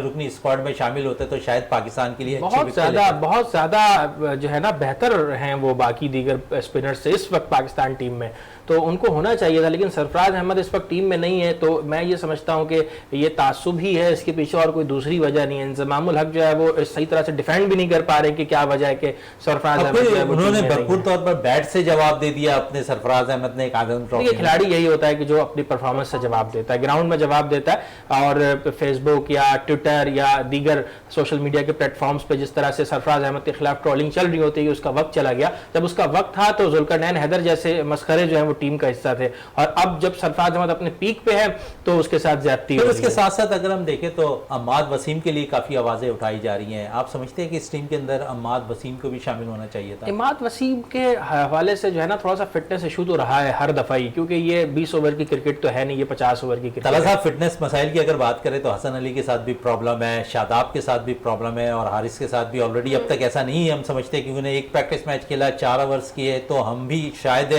रुकनी स्क्वाड में शामिल होते तो शायद पाकिस्तान के लिए बहुत ज्यादा जो है ना बेहतर हैं वो बाकी दीगर स्पिनर से इस वक्त पाकिस्तान टीम में, तो उनको होना चाहिए था। लेकिन सरफराज अहमद इस वक्त टीम में नहीं है, तो मैं ये समझता हूँ कि ये तासुब ही है, इसके पीछे और कोई दूसरी वजह नहीं है। इंजमामुल हक जो है वो सही तरह से डिफेंड भी नहीं कर पा रहे कि क्या वजह है कि सरफराज अहमद जो है वो उन्होंने टीम में भरपूर नहीं है। तौर पर बैट से जवाब दे दिया अपने सरफराज अहमद ने एक आदम ट्रॉफी देखिए, खिलाड़ी यही होता है कि जो अपनी परफॉर्मेंस से जवाब देता है, ग्राउंड में जवाब देता है। और फेसबुक या ट्विटर या दीगर सोशल मीडिया के प्लेटफॉर्म्स पे जिस तरह से सरफराज अहमद के खिलाफ ट्रोलिंग चल रही होती है, उसका वक्त चला गया। जब उसका वक्त था तो जुल्करनैन हैदर जैसे मस्खरे जो है वो टीम का हिस्सा थे, और अब जब सरफराज अहमद अपने पीक पे है तो उसके साथ ज्यादती हो रही है। उसके साथ साथ अगर हम देखें तो अम्माद वसीम के लिए काफी आवाजें उठाई जा रही हैं। आप समझते हैं कि इस टीम के अंदर अम्माद वसीम को भी शामिल होना चाहिए था? इमाद वसीम के हवाले से जो है ना थोड़ा सा फिटनेस इशू तो रहा है हर दफा ही, क्योंकि ये 20 ओवर की क्रिकेट तो है नहीं, ये 50 ओवर की क्रिकेट तला है। साहब, फिटनेस मसाइल की अगर बात करें तो हसन अली के साथ भी प्रॉब्लम है, शादाब के साथ भी प्रॉब्लम है, और हारिस के साथ भी ऑलरेडी अब तक ऐसा नहीं है। हम समझते हैं कि उन्हें एक प्रैक्टिस मैच खेला, 4 ओवर्स किए, तो हम भी शायद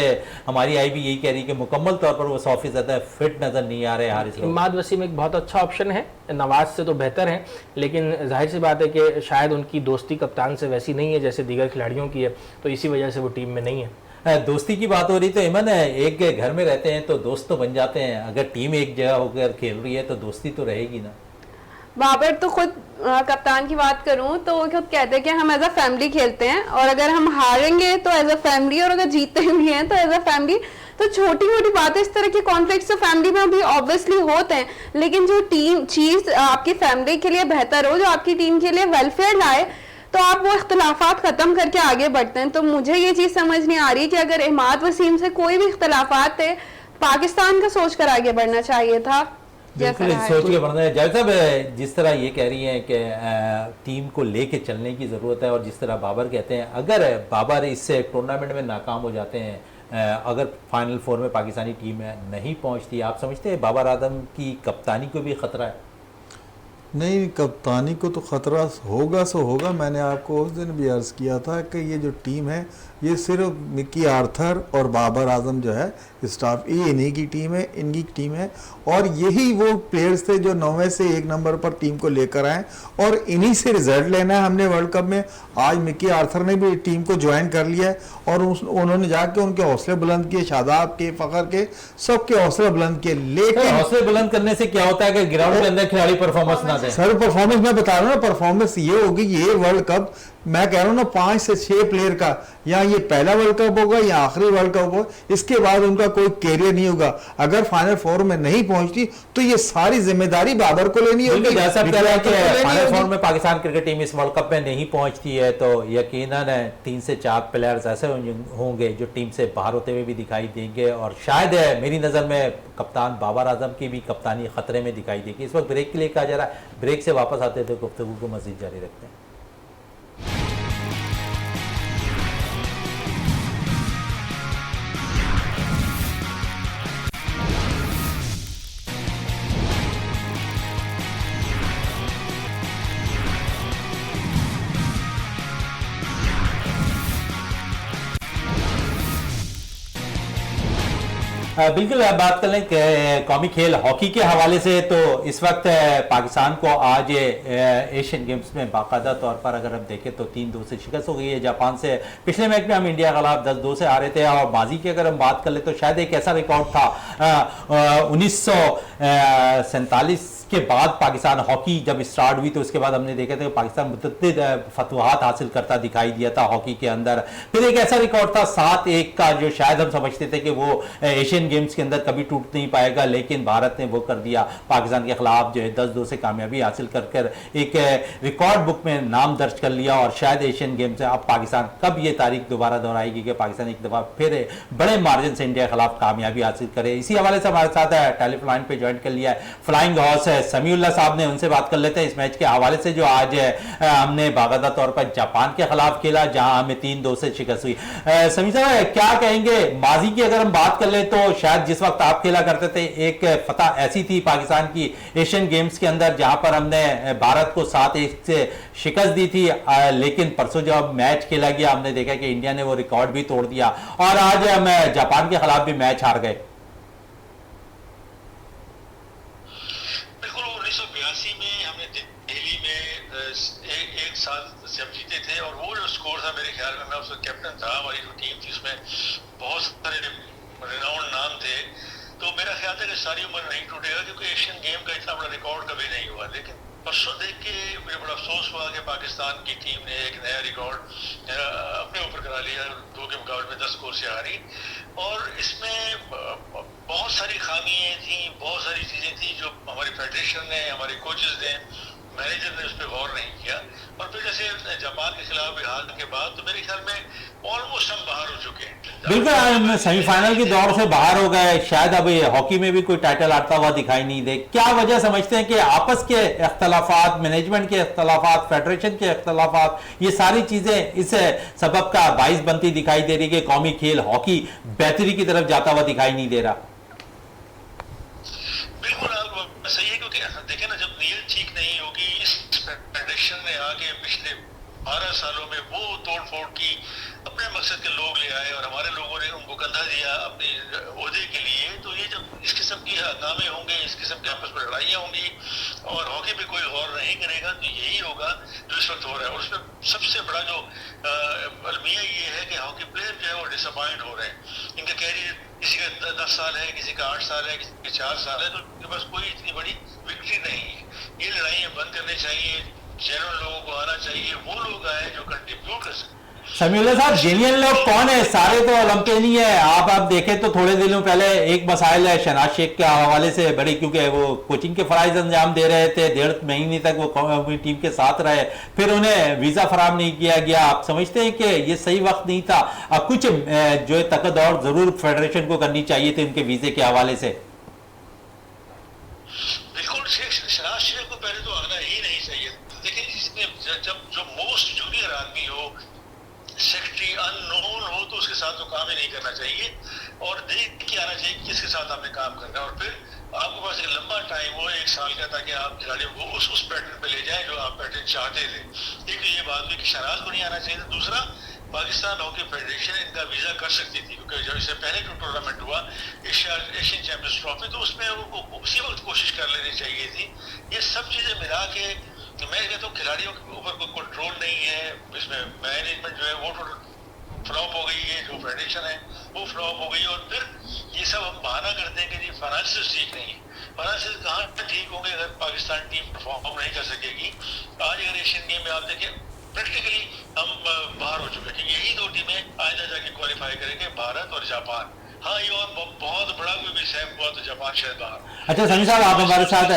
हमारी आई भी यही कह रही है कि मुकम्मल तौर पर वो 100% फिट नजर नहीं आ रहे हारिस लोग। इमाद वसीम एक बहुत अच्छा ऑप्शन है, नवाज से तो बेहतर है, लेकिन जाहिर सी बात है कि शायद उनकी दोस्ती कप्तान से वैसी नहीं है जैसे दीगर खिलाड़ियों की है, तो इसी वजह से वो टीम में नहीं है। दोस्ती की बात हो रही तो इमन है, एक घर में रहते हैं तो दोस्त तो बन जाते हैं। अगर टीम एक जगह होकर खेल रही है तो दोस्ती तो रहेगी ना। बाबर तो खुद कप्तान की बात करूं तो वो खुद कहते हैं कि हम एज अ फैमिली खेलते हैं, और अगर हम हारेंगे तो एज अ फैमिली, और अगर जीतते भी हैं तो एज अ फैमिली। तो छोटी मोटी बातें, इस तरह के कॉन्फ्लिक्ट्स तो फैमिली में भी ऑब्वियसली होते हैं, लेकिन जो टीम चीज आपकी फैमिली के लिए बेहतर हो, जो आपकी टीम के लिए वेलफेयर लाए, तो आप वो इख्तलाफात खत्म करके आगे बढ़ते हैं। तो मुझे ये चीज समझ नहीं आ रही कि अगर इमाद वसीम से कोई भी इख्तलाफात थे, पाकिस्तान का सोच कर आगे बढ़ना चाहिए था। बिल्कुल सोच के बढ़ना है। जावेद साहब, जिस तरह ये कह रही हैं कि टीम को लेके चलने की ज़रूरत है, और जिस तरह बाबर कहते हैं अगर बाबर इस टूर्नामेंट में नाकाम हो जाते हैं, अगर फाइनल 4 में पाकिस्तानी टीम नहीं पहुंचती, आप समझते हैं बाबर आजम की कप्तानी को भी खतरा है? नहीं, कप्तानी को तो ख़तरा होगा सो होगा। मैंने आपको उस दिन भी अर्ज़ किया था कि ये जो टीम है ये सिर्फ मिकी आर्थर और बाबर आजम जो है स्टाफ, ये इन्हीं की टीम है, इनकी टीम है, और यही वो प्लेयर्स थे जो 9वें से 1 नंबर पर टीम को लेकर आए, और इन्हीं से रिजल्ट लेना है हमने वर्ल्ड कप में। आज मिकी आर्थर ने भी टीम को ज्वाइन कर लिया है, और उन्होंने जाके उनके हौसले बुलंद किए, शादाब के, फ़खर के, सबके हौसले बुलंद किए। लेकिन हौसले बुलंद करने से क्या होता है कि ग्राउंड के अंदर खिलाड़ी परफॉर्मेंस ना दे? सर परफॉर्मेंस मैं बता रहा हूँ ना, परफॉर्मेंस ये होगी, ये वर्ल्ड कप मैं कह रहा हूँ ना 5 से 6 प्लेयर का, या ये पहला वर्ल्ड कप होगा या आखिरी वर्ल्ड कप होगा, इसके बाद उनका कोई कैरियर नहीं होगा। अगर फाइनल 4 में नहीं पहुंचती तो ये सारी जिम्मेदारी बाबर को लेनी होगी। फाइनल 4 में पाकिस्तान क्रिकेट टीम इस वर्ल्ड कप में नहीं पहुंचती है तो यकीनन 3 से 4 प्लेयर्स ऐसे होंगे जो टीम से बाहर होते हुए भी दिखाई देंगे, और शायद मेरी नज़र में कप्तान बाबर आजम की भी कप्तानी खतरे में दिखाई देगी। इस वक्त ब्रेक के लिए कहा जा रहा है, ब्रेक से वापस आते थे गुफ्तगू को मज़ीद जारी रखते हैं। बिल्कुल बात कर लें कौमी खेल हॉकी के हवाले से तो इस वक्त पाकिस्तान को आज एशियन गेम्स में बाकायदा तौर पर अगर हम देखें तो 3-2 से शिकस्त हो गई है जापान से। पिछले मैच में हम इंडिया के खिलाफ 10-2 से हारे थे और माजी की अगर हम बात कर ले तो शायद एक ऐसा रिकॉर्ड था 1947 के बाद पाकिस्तान हॉकी जब स्टार्ट हुई तो उसके बाद हमने देखा था कि पाकिस्तान मुतअद्दिद फतवाहात हासिल करता दिखाई दिया था हॉकी के अंदर। फिर एक ऐसा रिकॉर्ड था 7-1 का जो शायद हम समझते थे कि वो एशियन गेम्स के अंदर कभी टूट नहीं पाएगा, लेकिन भारत ने वो कर दिया, पाकिस्तान के खिलाफ जो है 10-2 से कामयाबी हासिल कर एक रिकॉर्ड बुक में नाम दर्ज कर लिया। और शायद एशियन गेम्स में अब पाकिस्तान कब ये तारीख दोबारा दोहराएगी कि पाकिस्तान एक दफ़ा फिर बड़े मार्जिन से इंडिया के खिलाफ कामयाबी हासिल करे। इसी हवाले से हमारे साथ टेलीफोन लाइन पर ज्वाइन कर लिया है फ्लाइंग हॉर्स समीउल्लाह साहब ने, उनसे बात कर लेते हैं इस मैच के हवाले से जो आज हमने बाकायदा तौर पर जापान के खिलाफ खेला जहां हमें 3-2 से शिकस्त हुई। समी साहब क्या कहेंगे, माजी की अगर हम बात कर ले तो शायद जिस वक्त आप खेला करते थे एक फतह ऐसी थी पाकिस्तान की एशियन गेम्स के अंदर जहां पर हमने भारत को 7-1 से शिकस्त दी थी, लेकिन परसों जब मैच खेला गया हमने देखा कि इंडिया ने वो रिकॉर्ड भी तोड़ दिया और आज हम जापान के खिलाफ भी मैच हार गए। 1982 में हमने दिल्ली में एक साल से हम जीते थे और वो जो स्कोर था मेरे ख्याल में, मैं उसका कैप्टन था, हमारी जो टीम थी उसमें बहुत सारे रिनाउंड नाम थे, तो मेरा ख्याल था कि सारी उम्र नहीं टूटेगा क्योंकि एशियन गेम का इतना बड़ा रिकॉर्ड कभी नहीं हुआ। लेकिन परसों देख के मुझे बड़ा अफसोस हुआ कि पाकिस्तान की टीम ने एक नया रिकॉर्ड अपने ऊपर करा लिया, 2 के मुकाबले में 10 स्कोर से हारी। और इसमें बहुत सारी खामियां थी, बहुत सारी चीज़ें थी जो हमारी फेडरेशन ने, हमारे कोचेज ने, मैनेजर ने उस पर गौर नहीं किया। और फिर जैसे जापान के खिलाफ हार के बाद तो मेरे ख्याल में ऑलमोस्ट हम बाहर हो चुके हैं, बिल्कुल सेमीफाइनल की दौर से बाहर हो गए, शायद अब हॉकी में भी कोई टाइटल आता हुआ दिखाई नहीं दे। क्या वजह समझते हैं कि आपस के इख्तलाफात, मैनेजमेंट के इख्तलाफात, फेडरेशन के इख्तलाफात, ये सारी चीजें इस सबब का बाइस बनती दिखाई दे रही कि कौमी खेल हॉकी बेहतरी की तरफ जाता हुआ दिखाई नहीं दे रहा? बिल्कुल सही है, क्योंकि देखें ना, जब नीयत ठीक नहीं होगी, इस फेडरेशन ने आके पिछले 12 सालों में वो तोड़ फोड़ की, अपने मकसद के लोग ले आए और हमारे लोगों ने उनको कंधा दिया अपने ओहदे के लिए। तो ये जब इस किस्म की हंगामे होंगे, इस किस्म की आपस में लड़ाइयाँ होंगी और हॉकी पे कोई गौर नहीं करेगा तो यही होगा जो इस वक्त हो रहा है। और उसमें सबसे बड़ा जो अलमिया ये है कि हॉकी प्लेयर जो है वो डिसअपॉइंट हो रहे हैं। इनका कैरियर किसी का 10 साल है, किसी का 8 साल है, किसी का 4 साल है, तो उनके पास कोई इतनी बड़ी विक्ट्री नहीं है। ये लड़ाइयाँ बंद करनी चाहिए, जेन्युइन लोगों को आना चाहिए, वो लोग आए जो कंट्रीब्यूट कर सकें। समीउल्लाह साहब, जेन्युइन लोग कौन है? सारे तो ओलंपियन ही है। आप देखें तो थोड़े दिनों पहले एक मसाइल है शहनाज शेख के हवाले से बड़ी, क्योंकि वो कोचिंग के फराइज अंजाम दे रहे थे, 1.5 महीने तक वो अपनी टीम के साथ रहे, फिर उन्हें वीज़ा फराहम नहीं किया गया। आप समझते हैं कि ये सही वक्त नहीं था? कुछ जो है तकद और जरूर फेडरेशन को करनी चाहिए थी उनके वीज़े के हवाले से। बिल्कुल, शहनाज शेख को पहले तो आना ही नहीं चाहिए। देखिए, जब जो मोस्ट जूनियर आदमी हो, सेक्रेटरी अननोन हो, तो उसके साथ तो काम ही नहीं करना चाहिए और देख के आना चाहिए कि किसके साथ आपने काम करना है। और फिर आपके पास एक लंबा टाइम हो 1 साल का, ताकि आप खिलाड़ियों को उस पैटर्न पे ले जाएं जो आप पैटर्न चाहते थे। एक तो ये बात हुई कि शहनाज को नहीं आना चाहिए था। दूसरा, पाकिस्तान हॉकी फेडरेशन इनका वीज़ा कर सकती थी, क्योंकि जब इससे पहले जो टूर्नामेंट हुआ एशियन चैंपियंस ट्रॉफी, तो उसमें उनको उसी वक्त कोशिश कर लेनी चाहिए थी। ये सब चीज़ें मिला के मैं कहता हूँ खिलाड़ियों के ऊपर कोई कंट्रोल नहीं है, इसमें मैनेजमेंट जो है वो फ्लॉप हो गई है, जो फेडरेशन है वो फ्लॉप हो गई। और फिर ये सब हम बहाना करते हैं कि जी फाइनेंशियल ठीक नहीं है। फाइनेंशियल कहाँ ठीक होंगे अगर पाकिस्तान टीम परफॉर्म नहीं कर सकेगी? आज अगर एशियन गेम में आप देखें, प्रैक्टिकली हम बाहर हो चुके हैं। यही 2 टीमें आइंदा जाके क्वालिफाई करेंगे, भारत और जापान। हाँ, ये और बहुत बड़ा कोई मिसहैप हुआ तो जापान शायद बाहर। अच्छा समी साहब, आप हमारे साथ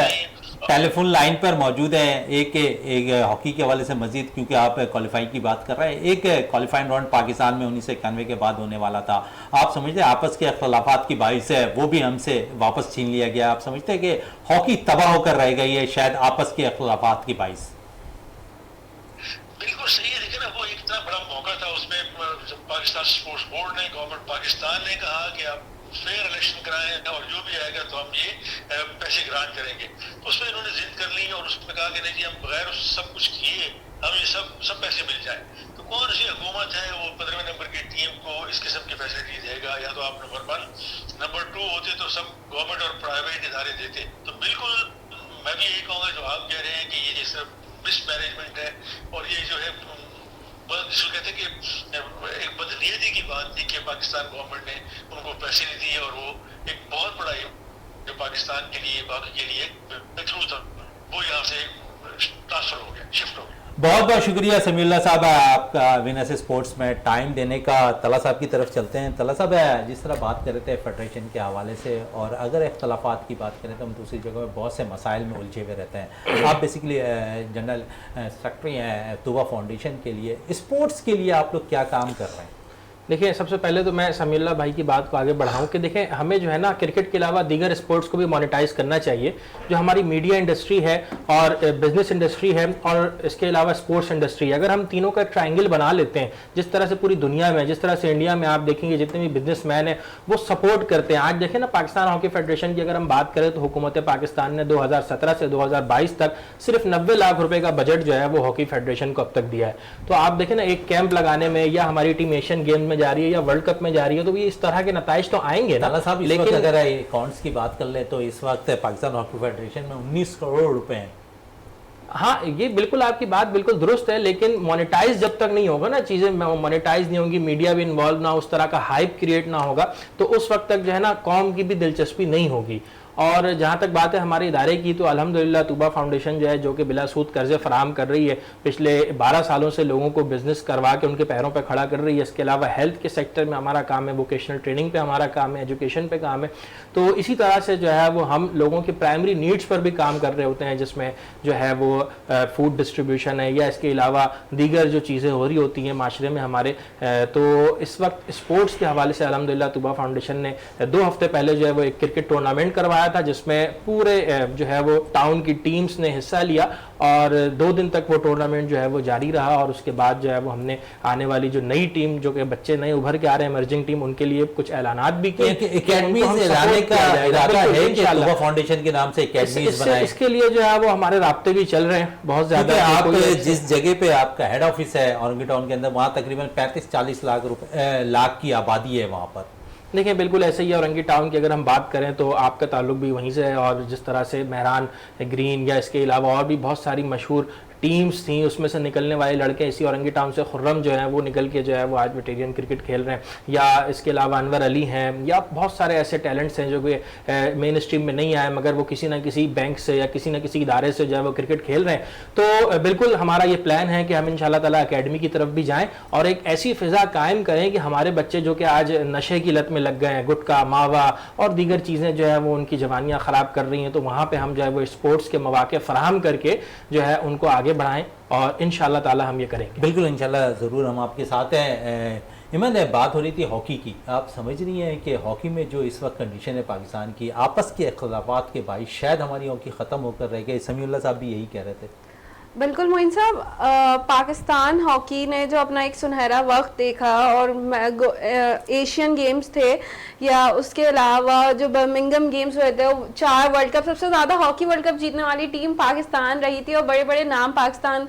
टेलीफोन लाइन पर मौजूद है एक हॉकी के हवाले से मजीद, क्योंकि आप क्वालिफाई की बात कर रहे हैं। एक क्वालिफाइंग राउंड पाकिस्तान में 1991 के बाद होने वाला था। आप समझते हैं आपस के अख्तलाफात की बाइस है वो भी हमसे वापस छीन लिया गया? आप समझते हैं कि हॉकी तबाह होकर रह गई है शायद आपस के अख्तलाफात की बाइस? बिल्कुल सही है। देखिए ना, वो इतना बड़ा मौका था, उसमें पाकिस्तान स्पोर्ट्स बोर्ड ने, गवर्नमेंट पाकिस्तान ने कहा कि आप फेयर इलेक्शन कराएं और जो भी आएगा तो हम ये पैसे ग्रांट करेंगे। तो उसमें इन्होंने जिद कर ली और उसमें कहा कि नहीं जी, हम बगैर सब कुछ किए हम ये सब पैसे मिल जाए। तो कौन सी हुकूमत है वो 15वें नंबर की टीम को इस किस्म की फैसिलिटी देगा? या तो आप नंबर 1, नंबर 2 होते तो सब गवर्नमेंट और प्राइवेट इदारे देते। तो बिल्कुल मैं भी यही कहूँगा जो आप कह रहे हैं कि ये सिर्फ मिसमैनेजमेंट है, और ये जो है जिसको कहते हैं कि एक बदनीयती की बात थी कि पाकिस्तान गवर्नमेंट ने उनको पैसे नहीं दिए, और वो एक बहुत बड़ा जो पाकिस्तान के लिए बाकी के लिए थ्रू था वो यहाँ से ट्रांसफर हो गया, शिफ्ट हो गया। बहुत बहुत शुक्रिया समीउल्लाह साहब आपका वीनस स्पोर्ट्स में टाइम देने का। तला साहब की तरफ चलते हैं। तला साहब, जिस तरह बात कर रहे थे फेडरेशन के हवाले से, और अगर इख्तलाफात की बात करें तो हम दूसरी जगह में बहुत से मसाइल में उलझे हुए रहते हैं। आप बेसिकली जनरल सेक्रेटरी हैं तूबा फाउंडेशन के लिए, स्पोर्ट्स के लिए आप लोग क्या काम कर रहे हैं? देखिए, सबसे पहले तो मैं समीउल्लाह भाई की बात को आगे बढ़ाऊं कि देखें, हमें जो है ना क्रिकेट के अलावा दीगर स्पोर्ट्स को भी मोनेटाइज करना चाहिए। जो हमारी मीडिया इंडस्ट्री है और बिजनेस इंडस्ट्री है और इसके अलावा स्पोर्ट्स इंडस्ट्री है, अगर हम तीनों का ट्रायंगल बना लेते हैं, जिस तरह से पूरी दुनिया में, जिस तरह से इंडिया में आप देखेंगे जितने भी बिजनेसमैन हैं वो सपोर्ट करते हैं। आज देखें ना, पाकिस्तान हॉकी फेडरेशन की अगर हम बात करें तो हुकूमत पाकिस्तान ने 2017 से 2022 तक सिर्फ 90 लाख रुपए का बजट जो है वो हॉकी फेडरेशन को अब तक दिया है। तो आप देखें ना, एक कैंप लगाने में, या हमारी टीम एशियन गेम में जा रही है या वर्ल्ड कप में जा रही है, तो ये इस तरह के नताइज तो आएंगे ना। साहब, लेकिन अगर अकाउंट्स की बात कर ले तो इस वक्त पाकिस्तान हॉकी फेडरेशन में 19 करोड़ रुपए हैं। हाँ, ये बिल्कुल आपकी बात बिल्कुल दुरुस्त है, लेकिन मोनेटाइज जब तक नहीं होगा ना, चीजें मोनेटाइज नहीं होंगी, मीडिया भी इन्वॉल्व ना, उस तरह का हाइप क्रिएट ना होगा, तो उस वक्त तक जो है ना कौम की भी दिलचस्पी नहीं होगी। और जहाँ तक बात है हमारे इदारे की, तो अल्हम्दुलिल्लाह तूबा फाउंडेशन जो है, जो कि बिला सूद कर्जे फराम कर रही है, पिछले 12 सालों से लोगों को बिजनेस करवा के उनके पैरों पर खड़ा कर रही है। इसके अलावा हेल्थ के सेक्टर में हमारा काम है, वोकेशनल ट्रेनिंग पे हमारा काम है, एजुकेशन पे काम है। तो इसी तरह से जो है वो हम लोगों की प्राइमरी नीड्स पर भी काम कर रहे होते हैं, जिसमें जो है वो फूड डिस्ट्रीब्यूशन है, या इसके अलावा दीगर जो चीज़ें हो रही होती हैं माशरे में हमारे। तो इस वक्त स्पोर्ट्स के हवाले से अल्हम्दुलिल्लाह तूबा फाउंडेशन ने 2 हफ्ते पहले जो है वो एक क्रिकेट टूर्नामेंट करवाया था, जिसमें पूरे जो है वो टाउन की टीम्स ने हिस्सा लिया, और 2 दिन तक वो टूर्नामेंट जो है वो जारी रहा। और उसके बाद जो है वो हमने आने वाली जो नई टीम, जो कि बच्चे नए उभर के आ रहे हैं, इमर्जिंग टीम, उनके लिए कुछ ऐलानात भी किए। एकेडमी से लाने का इरादा है कि तूबा फाउंडेशन के नाम से एकेडमीज बनाए। इसके लिए जो है वो हमारे राब्ते भी चल रहे हैं बहुत ज्यादा। आप जिस जगह पे आपका हेड ऑफिस है औरंगी टाउन के अंदर, वहाँ तकरीबन 35-40 लाख की आबादी है वहाँ पर। देखिए, बिल्कुल ऐसे ही है। औरंगी टाउन की अगर हम बात करें तो आपका ताल्लुक भी वहीं से है, और जिस तरह से मेहरान ग्रीन या इसके अलावा और भी बहुत सारी मशहूर टीम्स थी, उसमें से निकलने वाले लड़के इसी औरंगी टाउन से, खुर्रम जो है वो निकल के जो है वो आज वेटेरियन क्रिकेट खेल रहे हैं, या इसके अलावा अनवर अली हैं, या बहुत सारे ऐसे टैलेंट्स हैं जो कि मेन स्ट्रीम में नहीं आए, मगर वो किसी ना किसी बैंक से या किसी ना किसी इदारे से जो है वो क्रिकेट खेल रहे हैं। तो बिल्कुल हमारा ये प्लान है कि हम इंशाल्लाह ताला अकेडमी की तरफ भी जाएँ और एक ऐसी फ़िज़ा कायम करें कि हमारे बच्चे जो कि आज नशे की लत में लग गए हैं, गुटखा, मावा और दीगर चीज़ें जो है वो उनकी जवानियाँ ख़राब कर रही हैं, तो वहाँ पर हम जो है वो स्पोर्ट्स के मौके फ़राहम करके जो है उनको आगे बढ़ाएं, और इंशाल्लाह ताला हम ये करेंगे। बिल्कुल, इंशाल्लाह ज़रूर हम आपके साथ हैं। इमन, बात हो रही थी हॉकी की। आप समझ रही हैं कि हॉकी में जो इस वक्त कंडीशन है पाकिस्तान की, आपस के इख्तिलाफात के बाइस शायद हमारी हॉकी ख़त्म होकर रह गई। समीउल्लाह साहब भी यही कह रहे थे। बिल्कुल मोइन साहब, पाकिस्तान हॉकी ने जो अपना एक सुनहरा वक्त देखा, और एशियन गेम्स थे या उसके अलावा जो बर्मिंघम गेम्स हुए थे, 4 वर्ल्ड कप, सबसे ज़्यादा हॉकी वर्ल्ड कप जीतने वाली टीम पाकिस्तान रही थी, और बड़े बड़े नाम पाकिस्तान,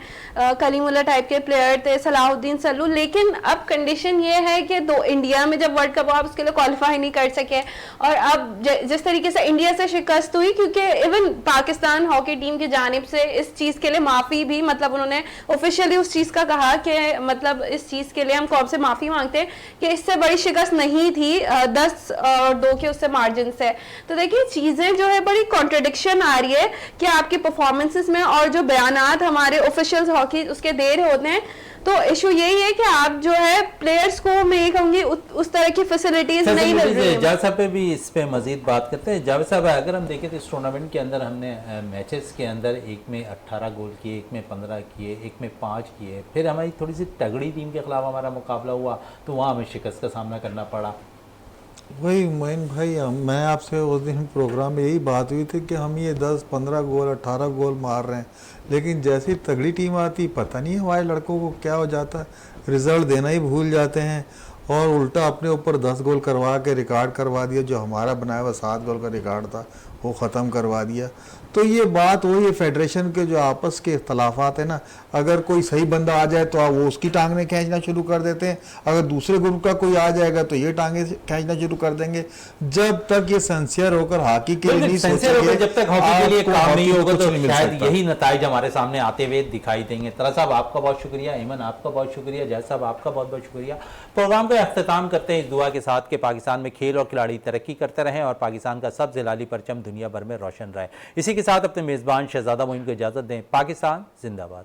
कलीमुल्लाह टाइप के प्लेयर थे, सलाहुद्दीन सल्लू। लेकिन अब कंडीशन ये है कि इंडिया में जब वर्ल्ड कप, आप उसके लिए क्वालिफाई नहीं कर सके, और अब जिस तरीके से इंडिया से शिकस्त हुई, क्योंकि इवन पाकिस्तान हॉकी टीम की जानिब से इस चीज़ के लिए माफ़ी भी, मतलब उन्होंने ऑफिशियली उस चीज का कहा कि मतलब इस चीज के लिए हम कौम से माफी मांगते हैं कि इससे बड़ी शिकस्त नहीं थी 10 और 2 के उससे मार्जिन से। तो देखिए, चीजें जो है बड़ी कॉन्ट्रडिक्शन आ रही है कि आपकी परफॉर्मेंसेस में और जो बयानात हमारे ऑफिशियल्स हॉकी उसके दे रहे होते हैं। तो इशू यही है कि आप जो है प्लेयर्स को, मैं ये कहूँगी, उस तरह की फैसिलिटीज नहीं मिल रही है। जावेद साहब पे भी इस पे मजीद बात करते हैं। जावेद साहब, अगर हम देखें तो इस टूर्नामेंट के अंदर हमने मैचेस के अंदर एक में 18 गोल किए, एक में 15 किए, एक में 5 किए, फिर हमारी थोड़ी सी तगड़ी टीम के खिलाफ हमारा मुकाबला हुआ तो वहाँ हमें शिकस्त का सामना करना पड़ा। वही मोइन भाई, मैं आपसे उस दिन प्रोग्राम में यही बात हुई थी कि हम ये 10-15 गोल 18 गोल मार रहे हैं, लेकिन जैसी तगड़ी टीम आती पता नहीं हमारे लड़कों को क्या हो जाता है, रिज़ल्ट देना ही भूल जाते हैं, और उल्टा अपने ऊपर 10 गोल करवा के रिकॉर्ड करवा दिया। जो हमारा बनाया हुआ 7 गोल का रिकॉर्ड था वो ख़त्म करवा दिया। तो ये बात वही है, फेडरेशन के जो आपस के इख्तलाफात है ना, अगर कोई सही बंदा आ जाए तो वो उसकी टांगें खींचना शुरू कर देते हैं, अगर दूसरे ग्रुप का कोई आ जाएगा तो ये टांगें खींचना शुरू कर देंगे। जब तक ये सिंसियर होकर हॉकी के लिए नहीं सिंसियर होकर सोचेंगे, जब तक हॉकी के लिए आपको काम हॉकी नहीं में होगा कुछ तो नहीं मिल शायद सकता। यही नताइज हमारे सामने आते हुए दिखाई देंगे। तरा साहब आपका बहुत शुक्रिया, ईमन आपका बहुत शुक्रिया, जय साहब आपका बहुत बहुत शुक्रिया। प्रोग्राम का अख्ताम करते हैं इस दुआ के साथ कि पाकिस्तान में खेल और खिलाड़ी तरक्की करते रहें और पाकिस्तान का सब जिलाली परचम दुनिया भर में रोशन रहे। इसी के साथ अपने मेज़बान शहजादा मोइन को इजाज़त दें। पाकिस्तान जिंदाबाद।